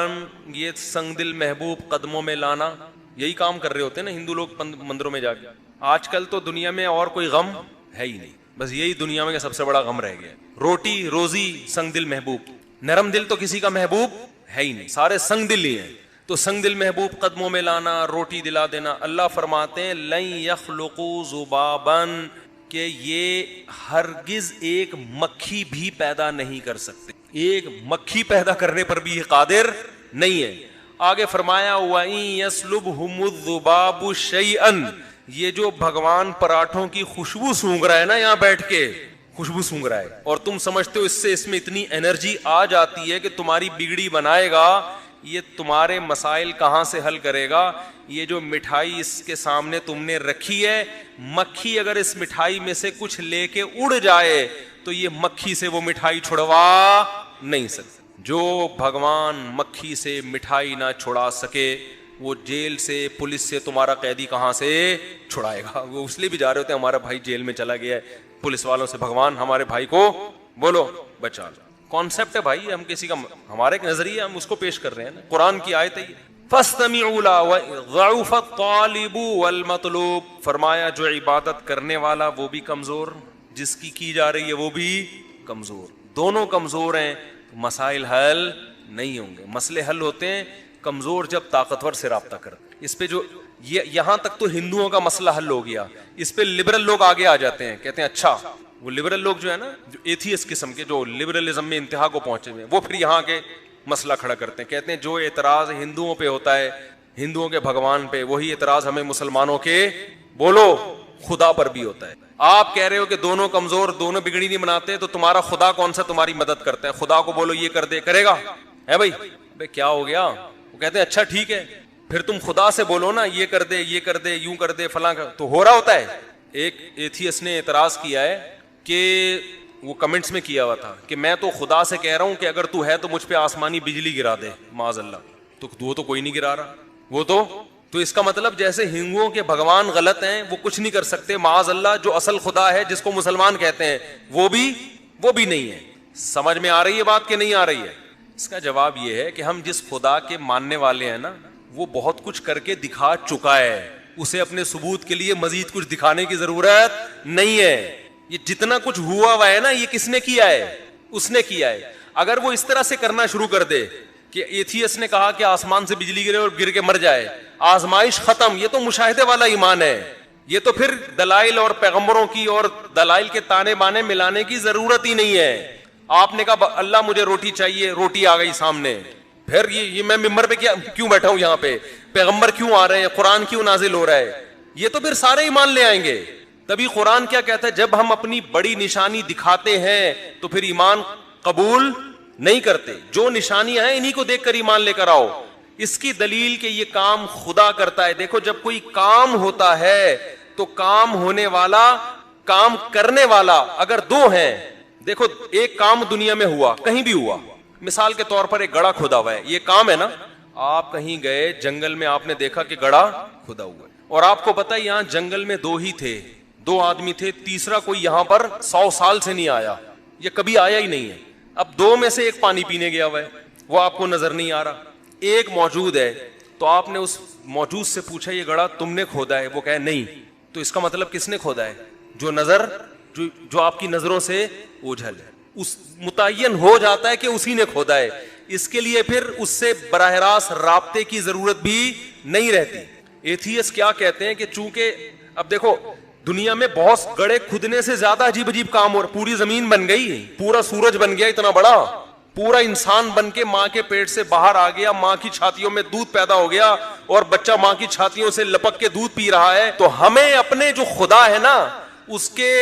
Speaker 1: یہ سنگ دل محبوب قدموں میں لانا, یہی کام کر رہے ہوتے ہیں نا ہندو لوگ مندروں میں جا کے. آج کل تو دنیا میں اور کوئی غم ہے ہی نہیں, بس یہی دنیا میں سب سے بڑا غم رہ گیا. روٹی روزی سنگ دل محبوب, نرم دل تو کسی کا محبوب ہے ہی نہیں, سارے سنگ دل ہی ہیں. تو سنگ دل محبوب قدموں میں لانا, روٹی دلا دینا. اللہ فرماتے ہیں لن یخلقوا ذبابا, کہ یہ ہرگز ایک مکھی بھی پیدا نہیں کر سکتے, ایک مکھی پیدا کرنے پر بھی یہ قادر نہیں ہے. آگے فرمایا وَإِن يَسْلُبْهُمُ الذُّبَابُ شَيْئًا, یہ جو بھگوان پراٹھوں کی خوشبو سونگ رہا ہے نا, یہاں بیٹھ کے خوشبو سونگ رہا ہے, اور تم سمجھتے ہو اس میں اتنی انرجی آ جاتی ہے کہ تمہاری بگڑی بنائے گا, یہ تمہارے مسائل کہاں سے حل کرے گا. یہ جو مٹھائی اس کے سامنے تم نے رکھی ہے, مکھی اگر اس مٹھائی میں سے کچھ لے کے اڑ جائے تو یہ مکھی سے وہ مٹھائی چھڑوا نہیں سکتی. جو بھگوان مکھی سے مٹھائی نہ چھڑا سکے, وہ جیل سے پولیس سے تمہارا قیدی کہاں سے چھڑائے گا. وہ اس لیے بھی جا رہے ہوتے ہیں ہمارا بھائی جیل میں چلا گیا ہے, پولیس والوں سے بھگوان ہمارے بھائی کو بولو بچا لو. کانسیپٹ ہے بھائی, ہم کسی کا, ہمارا ایک نظریہ ہم اس کو پیش کر رہے ہیں نا. قرآن کی آیت ہے فاستمعوا له ضعف الطالب والمطلوب, فرمایا جو عبادت کرنے والا وہ بھی کمزور, جس کی جا رہی ہے وہ بھی کمزور, دونوں کمزور ہیں, مسائل حل نہیں ہوں گے. مسئلے حل ہوتے ہیں کمزور جب طاقتور سے رابطہ کر. اس پہ جو یہاں تک تو ہندوؤں کا مسئلہ حل ہو گیا, اس پہ لبرل لوگ آگے آ جاتے ہیں, کہتے ہیں اچھا وہ لبرل لوگ جو ہے نا, جو ایتھیسٹ قسم کے, جو لبرلزم میں انتہا کو پہنچے ہوئے, وہ پھر یہاں کے مسئلہ کھڑا کرتے ہیں, کہتے ہیں جو اعتراض ہندوؤں پہ ہوتا ہے, ہندوؤں کے بھگوان پہ, وہی اعتراض ہمیں مسلمانوں کے بولو خدا پر بھی ہوتا ہے. آپ کہہ رہے ہو کہ دونوں کمزور, دونوں بگڑی نہیں بناتے, تو تمہارا خدا کون سا تمہاری مدد کرتا ہے؟ خدا کو بولو یہ کر دے, کرے گا ہے بھائی؟ بھائی کیا ہو گیا؟ وہ کہتے ہیں اچھا ٹھیک ہے, پھر تم خدا سے بولو نا یہ کر دے, یہ کر دے, یوں کر دے, فلاں کر, تو ہو رہا ہوتا ہے. ایک ایتھیسٹ نے اعتراض کیا ہے کہ وہ کمنٹس میں کیا ہوا تھا کہ میں تو خدا سے کہہ رہا ہوں کہ اگر تو ہے تو مجھ پہ آسمانی بجلی گرا دے, معاذ اللہ, تو وہ تو کوئی نہیں گرا رہا, وہ تو اس کا مطلب جیسے ہندوؤں کے بھگوان غلط ہیں, وہ کچھ نہیں کر سکتے, معاذ اللہ جو اصل خدا ہے جس کو مسلمان کہتے ہیں وہ بھی نہیں ہے. سمجھ میں آ رہی ہے بات کہ نہیں آ رہی ہے؟ اس کا جواب یہ ہے کہ ہم جس خدا کے ماننے والے ہیں نا, وہ بہت کچھ کر کے دکھا چکا ہے, اسے اپنے ثبوت کے لیے مزید کچھ دکھانے کی ضرورت نہیں ہے. یہ جتنا کچھ ہوا ہے نا, یہ کس نے کیا ہے؟ اس نے کیا ہے. اگر وہ اس طرح سے کرنا شروع کر دے کہ ایتھیسٹ نے کہا کہ آسمان سے بجلی گرے اور گر کے مر جائے, آزمائش ختم, یہ تو مشاہدے والا ایمان ہے, یہ تو پھر دلائل اور پیغمبروں کی اور دلائل کے تانے بانے ملانے کی ضرورت ہی نہیں ہے. آپ نے کہا اللہ مجھے روٹی چاہیے, روٹی آ گئی سامنے, پھر یہ میں ممبر پہ کیوں بیٹھا ہوں, یہاں پہ پیغمبر کیوں آ رہے ہیں, قرآن کیوں نازل ہو رہا ہے, یہ تو پھر سارے ایمان لے آئیں گے. تبھی قرآن کیا کہتا ہے, جب ہم اپنی بڑی نشانی دکھاتے ہیں تو پھر ایمان قبول نہیں کرتے. جو نشانیاں ہیں انہی کو دیکھ کر ایمان لے کر آؤ. اس کی دلیل کہ یہ کام خدا کرتا ہے. دیکھو جب کوئی کام ہوتا ہے تو کام ہونے والا, کام کرنے والا اگر دو ہیں, دیکھو ایک کام دنیا میں ہوا, کہیں بھی ہوا, مثال کے طور پر ایک گڑھا کھدا ہوا ہے, یہ کام ہے نا. آپ کہیں گئے جنگل میں, آپ نے دیکھا کہ گڑھا کھدا ہوا ہے, اور آپ کو پتا یہاں جنگل میں دو ہی تھے, 2 آدمی تھے, تیسرا کوئی یہاں پر 100 سال سے نہیں آیا, یہ کبھی آیا ہی نہیں ہے. اب 2 میں سے ایک پانی پینے گیا ہوا ہے, وہ آپ کو نظر نہیں آ رہا. ایک موجود ہے, تو آپ نے اس موجود سے پوچھا یہ گڑھا تم نے کھودا ہے؟ وہ کہے نہیں. تو اس کا مطلب کس نے کھودا ہے؟ جو آپ کی نظروں سے اوجھل ہے, اس متعین ہو جاتا ہے کہ اسی نے کھودا ہے. اس کے لیے پھر اس سے براہ راست رابطے کی ضرورت بھی نہیں رہتی. ایتھیسٹ کیا کہتے ہیں کہ چونکہ اب دیکھو دنیا میں بہت گڑھے کھدنے سے زیادہ عجیب عجیب کام ہو رہے. پوری زمین بن گئی, پورا سورج بن گیا اتنا بڑا, پورا انسان بن کے ماں کے پیٹ سے باہر آ گیا, ماں کی چھاتیوں میں دودھ پیدا ہو گیا اور بچہ ماں کی چھاتیوں سے لپک کے دودھ پی رہا ہے. تو ہمیں اپنے جو خدا ہے نا اس کے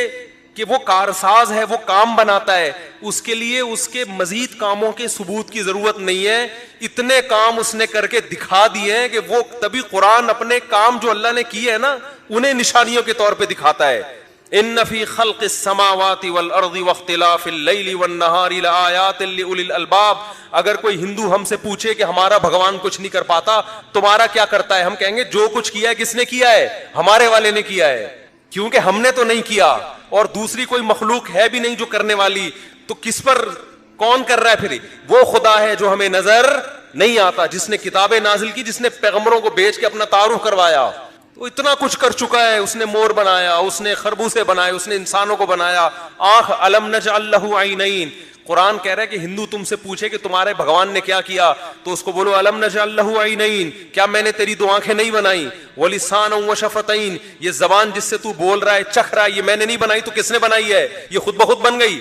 Speaker 1: کہ وہ کارساز ہے, وہ کام بناتا ہے, اس کے لیے اس کے مزید کاموں کے ثبوت کی ضرورت نہیں ہے. اتنے کام اس نے کر کے دکھا دیے ہیں کہ وہ تبھی قرآن اپنے کام جو اللہ نے کیے ہیں نا انہیں نشانیوں کے طور پہ دکھاتا ہے. ان فی خلق السماوات والارض واختلاف اللیل والنہار لآیات لأولی الالباب. اگر کوئی ہندو ہم سے پوچھے کہ ہمارا بھگوان کچھ نہیں کر پاتا, تمہارا کیا کرتا ہے, ہم کہیں گے جو کچھ کیا ہے کس نے کیا ہے, ہمارے والے نے کیا ہے, کیونکہ ہم نے تو نہیں کیا اور دوسری کوئی مخلوق ہے بھی نہیں جو کرنے والی. تو کس پر کون کر رہا ہے پھر؟ وہ خدا ہے جو ہمیں نظر نہیں آتا, جس نے کتابیں نازل کی, جس نے پیغمبروں کو بھیج کے اپنا تعارف کروایا. وہ اتنا کچھ کر چکا ہے, اس نے مور بنایا, اس نے خربوزے بنائے, اس نے انسانوں کو بنایا, آنکھ. الم نجعل لہ عینین. قرآن کہہ رہا ہے کہ ہندو تم سے پوچھے کہ تمہارے بھگوان نے کیا کیا, تو اس کو بولو الم نجعل لہ عینین, کیا میں نے تیری 2 آنکھیں نہیں بنائی؟ ولسانا وشفتین, یہ زبان جس سے تو بول رہا ہے چکھ رہا ہے, یہ میں نے نہیں بنائی تو کس نے بنائی ہے؟ یہ خود بخود بن گئی.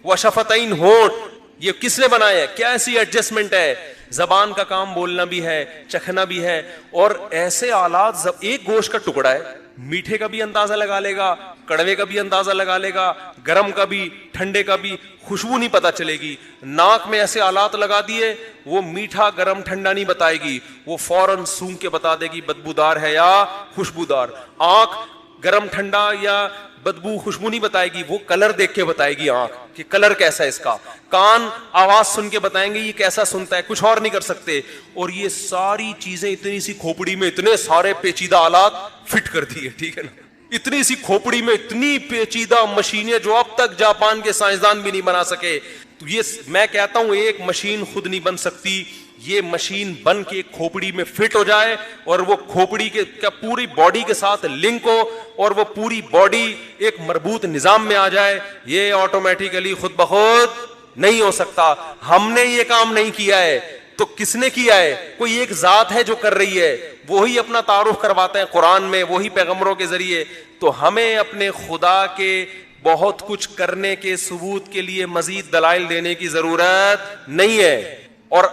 Speaker 1: وشفتین, ہونٹ, یہ کس نے بنایا ہے؟ کیا ایسی ایڈجسٹمنٹ ہے؟ زبان کا کام بولنا بھی ہے, چکھنا بھی ہے, اور ایسے آلات. ایک گوشت کا ٹکڑا ہے, میٹھے کا بھی اندازہ لگا لے گا, کڑوے کا بھی اندازہ لگا لے گا, گرم کا بھی, ٹھنڈے کا بھی, خوشبو نہیں پتا چلے گی. ناک میں ایسے آلات لگا دیے, وہ میٹھا گرم ٹھنڈا نہیں بتائے گی, وہ فوراً سونگ کے بتا دے گی بدبودار ہے یا خوشبودار. آنکھ گرم ٹھنڈا یا بدبو خوشبو نہیں بتائے گی, وہ کلر دیکھ کے بتائے گی آنکھ کہ کلر کیسا ہے اس کا. کان آواز سن کے بتائیں گے یہ کیسا سنتا ہے, کچھ اور نہیں کر سکتے. اور یہ ساری چیزیں اتنی سی کھوپڑی میں اتنے سارے پیچیدہ آلات فٹ کر دیے, ٹھیک ہے نا, اتنی سی کھوپڑی میں اتنی پیچیدہ مشینیں جو اب تک جاپان کے سائنسدان بھی نہیں بنا سکے. تو یہ میں کہتا ہوں ایک مشین خود نہیں بن سکتی, یہ مشین بن کے کھوپڑی میں فٹ ہو جائے اور وہ کھوپڑی کے پوری باڈی کے ساتھ لنک ہو اور وہ پوری باڈی ایک مربوط نظام میں آ جائے, یہ آٹومیٹیکلی خود بخود نہیں ہو سکتا. ہم نے یہ کام نہیں کیا ہے تو کس نے کیا ہے؟ کوئی ایک ذات ہے جو کر رہی ہے, وہی اپنا تعارف کرواتے ہیں قرآن میں, وہی پیغمبروں کے ذریعے. تو ہمیں اپنے خدا کے بہت کچھ کرنے کے ثبوت کے لیے مزید دلائل دینے کی ضرورت نہیں ہے. اور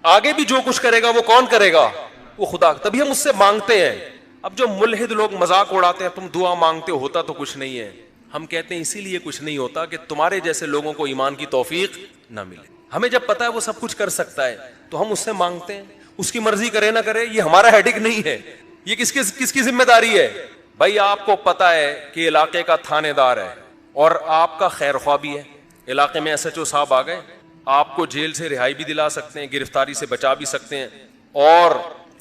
Speaker 1: آگے بھی جو کچھ کرے گا وہ کون کرے گا؟ وہ خدا. تبھی ہم اس سے مانگتے ہیں. اب جو ملحد لوگ مذاق اڑاتے ہیں, تم دعا مانگتے ہو, ہوتا تو کچھ نہیں ہے. ہم کہتے ہیں اسی لیے کچھ نہیں ہوتا کہ تمہارے جیسے لوگوں کو ایمان کی توفیق نہ ملے. ہمیں جب پتا ہے وہ سب کچھ کر سکتا ہے تو ہم اس سے مانگتے ہیں. اس کی مرضی کرے نہ کرے یہ ہمارا ہیڈک نہیں ہے, یہ کس کی ذمہ داری ہے؟ بھائی آپ کو پتا ہے کہ علاقے کا تھانے دار ہے اور آپ کا خیر خواہ بھی ہے, علاقے میں ایس ایچ او صاحب آ گئے, آپ کو جیل سے رہائی بھی دلا سکتے ہیں, گرفتاری سے بچا بھی سکتے ہیں, اور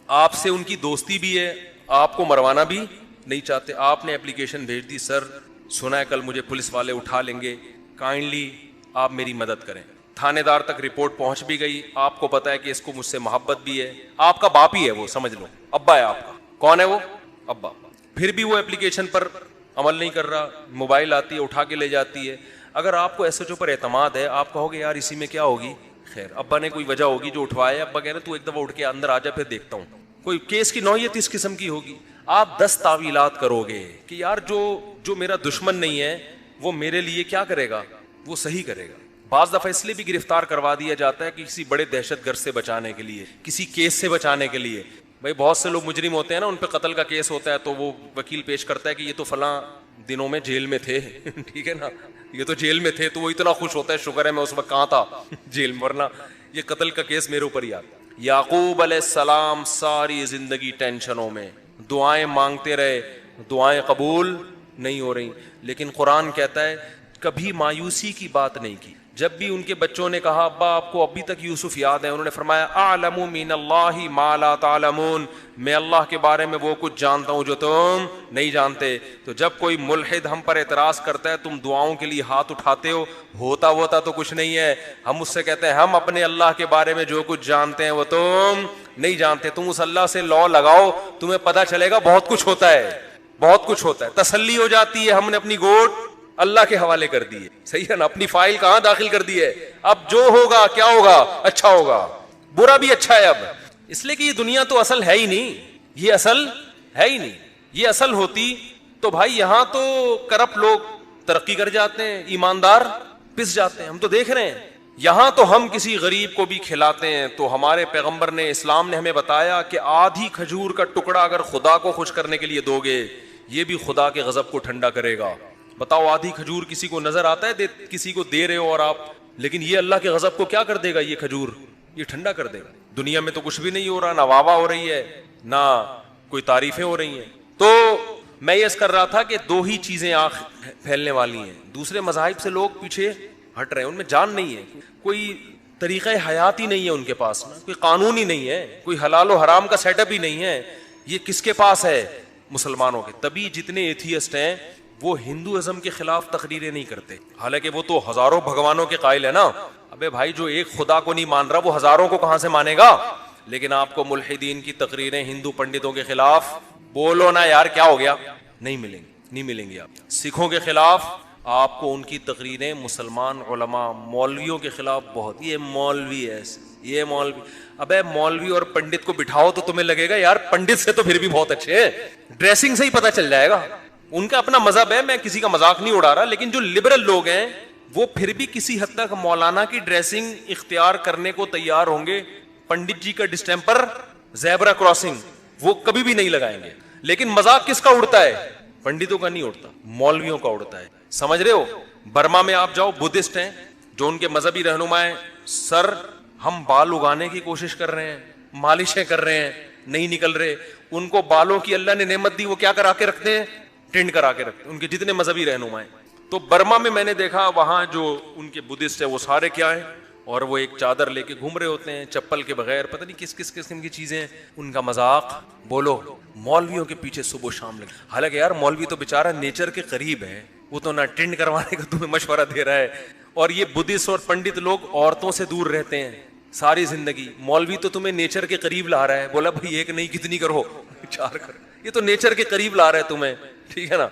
Speaker 1: آپ سے ان کی دوستی بھی ہے, آپ کو مروانا بھی نہیں چاہتے. آپ نے اپلیکیشن بھیج دی, سر سنا ہے کل مجھے پولیس والے اٹھا لیں گے, کائنڈلی آپ میری مدد کریں. تھانے دار تک رپورٹ پہنچ بھی گئی, آپ کو پتا ہے کہ اس کو مجھ سے محبت بھی ہے, آپ کا باپ ہی ہے وہ, سمجھ لو ابا ہے آپ کا. کون ہے وہ؟ ابا. پھر بھی وہ اپلیکیشن پر عمل نہیں کر رہا, موبائل آتی ہے اٹھا کے لے جاتی ہے. اگر آپ کو ایس ایچ او پر اعتماد ہے, آپ کہو گے یار اسی میں کیا ہوگی, خیر ابا نے کوئی وجہ ہوگی جو اٹھوایا, ابا کہہ رہے تو ایک دفعہ اٹھ کے اندر آ جا پھر دیکھتا ہوں, کوئی کیس کی نوعیت اس قسم کی ہوگی. آپ 10 تعویلات کرو گے کہ یار جو میرا دشمن نہیں ہے وہ میرے لیے کیا کرے گا, وہ صحیح کرے گا. بعض دفعہ اس لیے بھی گرفتار کروا دیا جاتا ہے کہ کسی بڑے دہشت گرد سے بچانے کے لیے, کسی کیس سے بچانے کے لیے. بھائی بہت سے لوگ مجرم ہوتے ہیں نا, ان پہ قتل کا کیس ہوتا ہے تو وہ وکیل پیش کرتا ہے کہ یہ تو فلاں دنوں میں جیل میں تھے ٹھیک ہے نا, یہ تو جیل میں تھے, تو وہ اتنا خوش ہوتا ہے شکر ہے میں اس وقت کہاں تھا جیل میں, ورنہ یہ قتل کا کیس میرے اوپر ہی آتا. یعقوب علیہ السلام ساری زندگی ٹینشنوں میں, دعائیں مانگتے رہے, دعائیں قبول نہیں ہو رہی, لیکن قرآن کہتا ہے کبھی مایوسی کی بات نہیں کی. جب بھی ان کے بچوں نے کہا ابا آپ کو ابھی تک یوسف یاد ہے, انہوں نے فرمایا اعلم من اللہ ما لا تعلمون, میں اللہ کے بارے میں وہ کچھ جانتا ہوں جو تم نہیں جانتے. تو جب کوئی ملحد ہم پر اعتراض کرتا ہے تم دعاؤں کے لیے ہاتھ اٹھاتے ہو, ہوتا تو کچھ نہیں ہے. ہم اس سے کہتے ہیں ہم اپنے اللہ کے بارے میں جو کچھ جانتے ہیں وہ تم نہیں جانتے. تم اس اللہ سے لو لگاؤ, تمہیں پتہ چلے گا بہت کچھ ہوتا ہے, بہت کچھ ہوتا ہے. تسلی ہو جاتی ہے, ہم نے اپنی گوٹ اللہ کے حوالے کر دی ہے, صحیح ہے نا, اپنی فائل کہاں داخل کر دی ہے. اب جو ہوگا کیا ہوگا, اچھا ہوگا, برا بھی اچھا ہے. اب اس لیے کہ یہ دنیا تو اصل ہے ہی نہیں, یہ اصل ہے ہی نہیں. یہ اصل ہوتی تو بھائی یہاں تو کرپٹ لوگ ترقی کر جاتے ہیں, ایماندار پس جاتے ہیں. ہم تو دیکھ رہے ہیں یہاں تو ہم کسی غریب کو بھی کھلاتے ہیں تو ہمارے پیغمبر نے, اسلام نے ہمیں بتایا کہ آدھی کھجور کا ٹکڑا اگر خدا کو خوش کرنے کے لیے دو گے یہ بھی خدا کے غضب کو ٹھنڈا کرے گا. بتاؤ آدھی کھجور کسی کو نظر آتا ہے کسی کو دے رہے ہو اور آپ, لیکن یہ اللہ کے غضب کو کیا کر دے گا, یہ کھجور یہ ٹھنڈا کر دے گا. دنیا میں تو کچھ بھی نہیں ہو رہا, نہ واہ واہ ہو رہی ہے نہ کوئی تعریفیں ہو رہی ہیں. تو میں یہ کر رہا تھا کہ دو ہی چیزیں آنکھ پھیلنے والی ہیں. دوسرے مذاہب سے لوگ پیچھے ہٹ رہے ہیں, ان میں جان نہیں ہے, کوئی طریقہ حیات ہی نہیں ہے ان کے پاس, کوئی قانون ہی نہیں ہے, کوئی حلال و حرام کا سیٹ اپ ہی نہیں ہے. یہ کس کے پاس ہے, مسلمانوں کے. تبھی جتنے ایتھیسٹ ہیں وہ ہندوازم کے خلاف تقریریں نہیں کرتے, حالانکہ وہ تو ہزاروں بھگوانوں کے قائل ہے نا. ابے بھائی جو ایک خدا کو نہیں مان رہا وہ ہزاروں کو کہاں سے مانے گا. لیکن آپ کو ملحدین کی تقریریں ہندو پنڈتوں کے خلاف, بولو نا یار کیا ہو گیا, نہیں ملیں گی. آپ سکھوں کے خلاف آپ کو ان کی تقریریں, مسلمان علماء مولویوں کے خلاف بہت, یہ مولوی ہے یہ مولوی. ابے مولوی اور پنڈت کو بٹھاؤ تو تمہیں لگے گا یار پنڈت سے تو پھر بھی بہت اچھے ہیں, ڈریسنگ سے ہی پتہ چل جائے گا. ان کا اپنا مذہب ہے, میں کسی کا مذاق نہیں اڑا رہا, لیکن جو لبرل لوگ ہیں وہ پھر بھی کسی حد تک مولانا کی ڈریسنگ اختیار کرنے کو تیار ہوں گے. پنڈت جی کا ڈسٹیمپر, زیبرا کراسنگ وہ کبھی بھی نہیں لگائیں گے. لیکن مذاق کس کا اڑتا ہے, پنڈتوں کا نہیں اڑتا, مولویوں کا اڑتا ہے. سمجھ رہے ہو, برما میں آپ جاؤ, بدھسٹ ہیں جو ان کے مذہبی رہنما ہیں, سر ہم بال اگانے کی کوشش کر رہے ہیں, مالشیں کر رہے ہیں, نہیں نکل رہے. ان کو بالوں کی اللہ نے نعمت دی, وہ کیا کرا کے رکھتے ہیں, ٹینڈ کرا کے رکھتے ہیں, ان کے جتنے مذہبی رہنما ہیں. تو برما میں نے دیکھا وہاں جو ان کے بدھسٹ ہیں وہ سارے کیا ہیں, اور وہ ایک چادر لے کے گھوم رہے ہوتے ہیں چپل کے بغیر, پتہ نہیں کس کس قسم کی چیزیں. ان کا مذاق بولو, مولویوں کے پیچھے صبح و شام لگے. حالانکہ یار مولوی تو بیچارہ نیچر کے قریب ہے, وہ تو نہ ٹینڈ کروانے کا تمہیں مشورہ دے رہا ہے. اور یہ بدھسٹ اور پنڈت لوگ عورتوں سے دور رہتے ہیں ساری زندگی. مولوی تو تمہیں نیچر کے قریب لا رہا ہے, بولا بھائی ایک نہیں کتنی کرو, 4 کرو. یہ تو نیچر کے قریب لا رہا ہے تمہیں, ٹھیک ہے نا.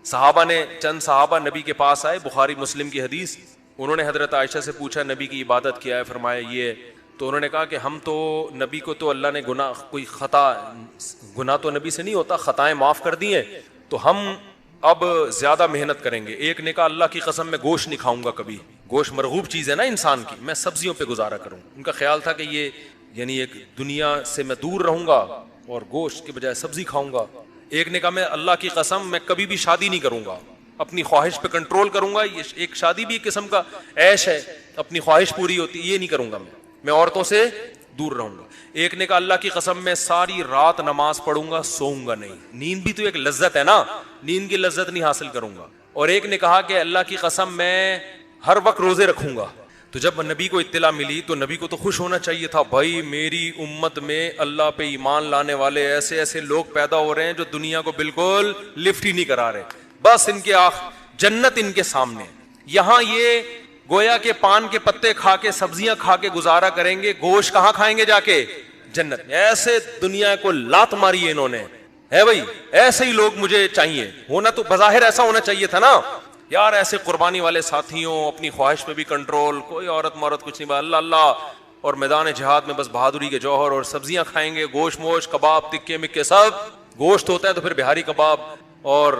Speaker 1: صحابہ نے, چند صحابہ نبی کے پاس آئے, بخاری مسلم کی حدیث, انہوں نے حضرت عائشہ سے پوچھا نبی کی عبادت کیا ہے, فرمایا یہ. تو انہوں نے کہا کہ ہم تو نبی کو تو اللہ نے گناہ تو نبی سے نہیں ہوتا, خطائیں معاف کر دی ہیں, تو ہم اب زیادہ محنت کریں گے. ایک نے کہا اللہ کی قسم میں گوشت نہیں کھاؤں گا کبھی, گوشت مرغوب چیز ہے نا انسان کی, میں سبزیوں پہ گزارا کروں. ان کا خیال تھا کہ یہ یعنی ایک دنیا سے میں دور رہوں گا اور گوشت کے بجائے سبزی کھاؤں گا. ایک نے کہا میں اللہ کی قسم میں کبھی بھی شادی نہیں کروں گا, اپنی خواہش پہ کنٹرول کروں گا. یہ ایک شادی بھی ایک قسم کا عیش ہے, اپنی خواہش پوری ہوتی, یہ نہیں کروں گا, میں عورتوں سے دور رہوں گا. ایک نے کہا اللہ کی قسم میں ساری رات نماز پڑھوں گا, سوؤں گا نہیں, نیند بھی تو ایک لذت ہے نا, نیند کی لذت نہیں حاصل کروں گا. اور ایک نے کہا کہ اللہ کی قسم میں ہر وقت روزے رکھوں گا. تو جب نبی کو اطلاع ملی تو نبی کو تو خوش ہونا چاہیے تھا, بھائی میری امت میں اللہ پہ ایمان لانے والے ایسے ایسے لوگ پیدا ہو رہے ہیں جو دنیا کو بالکل لفٹ ہی نہیں کرا رہے, بس ان کے جنت ان کے سامنے. یہاں یہ گویا کے پان کے پتے کھا کے سبزیاں کھا کے گزارا کریں گے, گوشت کہاں کھائیں گے جا کے, جنت. ایسے دنیا کو لات ماری ہے انہوں نے, ہے بھائی ایسے ہی لوگ مجھے چاہیے. ہونا تو بظاہر ایسا ہونا چاہیے تھا نا یار, ایسے قربانی والے ساتھیوں, اپنی خواہش پہ بھی کنٹرول, کوئی عورت مورت کچھ نہیں, اللہ اللہ, اور میدان جہاد میں بس بہادری کے جوہر, اور سبزیاں کھائیں گے, گوشت موش کباب تکے مکے سب. گوشت ہوتا ہے تو پھر بہاری کباب اور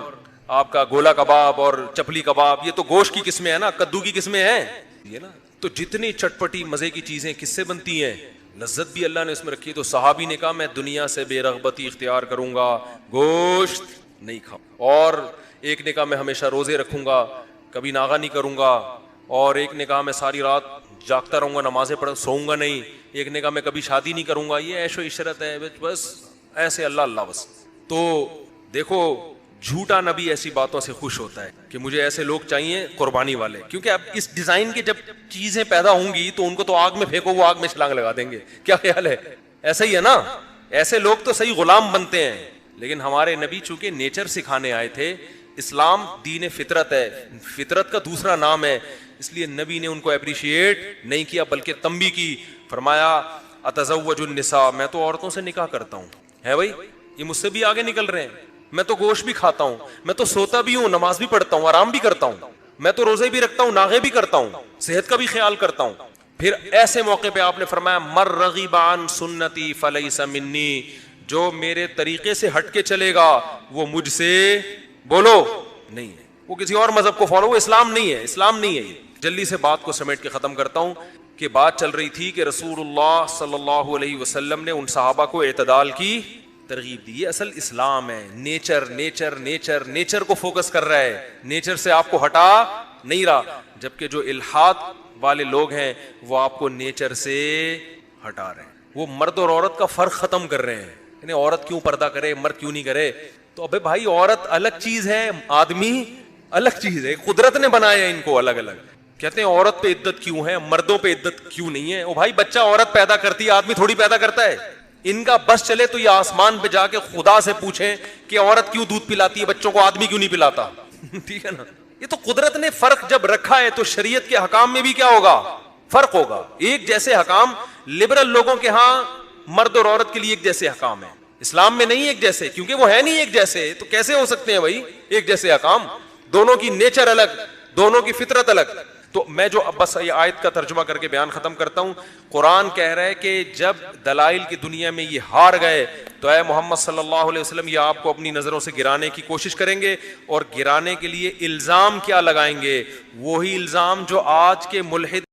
Speaker 1: آپ کا گولا کباب اور چپلی کباب, یہ تو گوشت کی قسمیں ہیں نا, کدو کی قسمیں ہیں یہ نا. تو جتنی چٹپٹی مزے کی چیزیں کس سے بنتی ہیں, لذت بھی اللہ نے اس میں رکھی. تو صحابی نے کہا میں دنیا سے بے رغبتی اختیار کروں گا, گوشت نہیں کھاؤں. اور ایک نے کہا میں ہمیشہ روزے رکھوں گا, کبھی ناغہ نہیں کروں گا. اور ایک نے کہا میں ساری رات جاگتا رہوں گا, نمازیں پڑھ, سوؤں گا نہیں. ایک نے کہا میں کبھی شادی نہیں کروں گا, یہ عیش و عشرت ہے بس ایسے اللہ اللہ بس. تو دیکھو جھوٹا نبی ایسی باتوں سے خوش ہوتا ہے کہ مجھے ایسے لوگ چاہیے قربانی والے, کیونکہ اب اس ڈیزائن کی جب چیزیں پیدا ہوں گی تو ان کو تو آگ میں پھینکو وہ آگ میں چھلانگ لگا دیں گے. کیا خیال ہے؟ ایسا ہی ہے نا, ایسے لوگ تو صحیح غلام بنتے ہیں. لیکن ہمارے نبی چونکہ نیچر سکھانے آئے تھے, اسلام دین فطرت ہے, فطرت کا دوسرا نام ہے, اس لیے نبی نے ان کو اپریشیٹ نہیں کیا بلکہ تنبیہ کی. فرمایا اتزوج النساء, میں تو عورتوں سے نکاح کرتا ہوں. ہے بھائی, یہ مجھ سے بھی آگے نکل رہے ہیں. میں تو گوشت بھی کھاتا ہوں, میں تو سوتا بھی ہوں, نماز بھی پڑھتا ہوں, آرام بھی کرتا ہوں, میں تو روزے بھی رکھتا ہوں, ناغے بھی کرتا ہوں, صحت کا بھی خیال کرتا ہوں. پھر ایسے موقع پہ آپ نے فرمایا مر رغب عن سنتی فلیس منی, جو میرے طریقے سے ہٹ کے چلے گا وہ مجھ سے بولو نہیں ہے, وہ کسی اور مذہب کو فالو, وہ اسلام نہیں ہے, اسلام نہیں ہے. جلدی سے بات کو سمیٹ کے ختم کرتا ہوں کہ بات چل رہی تھی کہ رسول اللہ صلی اللہ علیہ وسلم نے ان صحابہ کو اعتدال کی ترغیب دی. یہ اصل اسلام ہے. نیچر نیچر نیچر نیچر کو فوکس کر رہا ہے, نیچر سے آپ کو ہٹا نہیں رہا. جبکہ جو الحاد والے لوگ ہیں وہ آپ کو نیچر سے ہٹا رہے ہیں, وہ مرد اور عورت کا فرق ختم کر رہے ہیں. یعنی عورت کیوں پردہ کرے, مرد کیوں نہیں کرے؟ تو ابے بھائی عورت الگ چیز ہے, آدمی الگ چیز ہے, قدرت نے بنایا ان کو الگ الگ. کہتے ہیں عورت پہ عدت کیوں ہے, مردوں پہ عدت کیوں نہیں ہے؟ او بھائی بچہ عورت پیدا کرتی ہے, آدمی تھوڑی پیدا کرتا ہے. ان کا بس چلے تو یہ آسمان پہ جا کے خدا سے پوچھیں کہ عورت کیوں دودھ پلاتی ہے بچوں کو, آدمی کیوں نہیں پلاتا. ٹھیک ہے نا, یہ تو قدرت نے فرق جب رکھا ہے تو شریعت کے حکام میں بھی کیا ہوگا, فرق ہوگا. ایک جیسے حکام لبرل لوگوں کے ہاں مرد اور عورت کے لیے ایک جیسے حکام ہیں, اسلام میں نہیں ایک جیسے, کیونکہ وہ ہے نہیں ایک جیسے. تو کیسے ہو سکتے ہیں بھائی ایک جیسے حکام؟ دونوں کی نیچر الگ, دونوں کی فطرت الگ. تو میں جو بس یہ آیت کا ترجمہ کر کے بیان ختم کرتا ہوں. قرآن کہہ رہا ہے کہ جب دلائل کی دنیا میں یہ ہار گئے تو اے محمد صلی اللہ علیہ وسلم یہ آپ کو اپنی نظروں سے گرانے کی کوشش کریں گے, اور گرانے کے لیے الزام کیا لگائیں گے؟ وہی الزام جو آج کے ملحد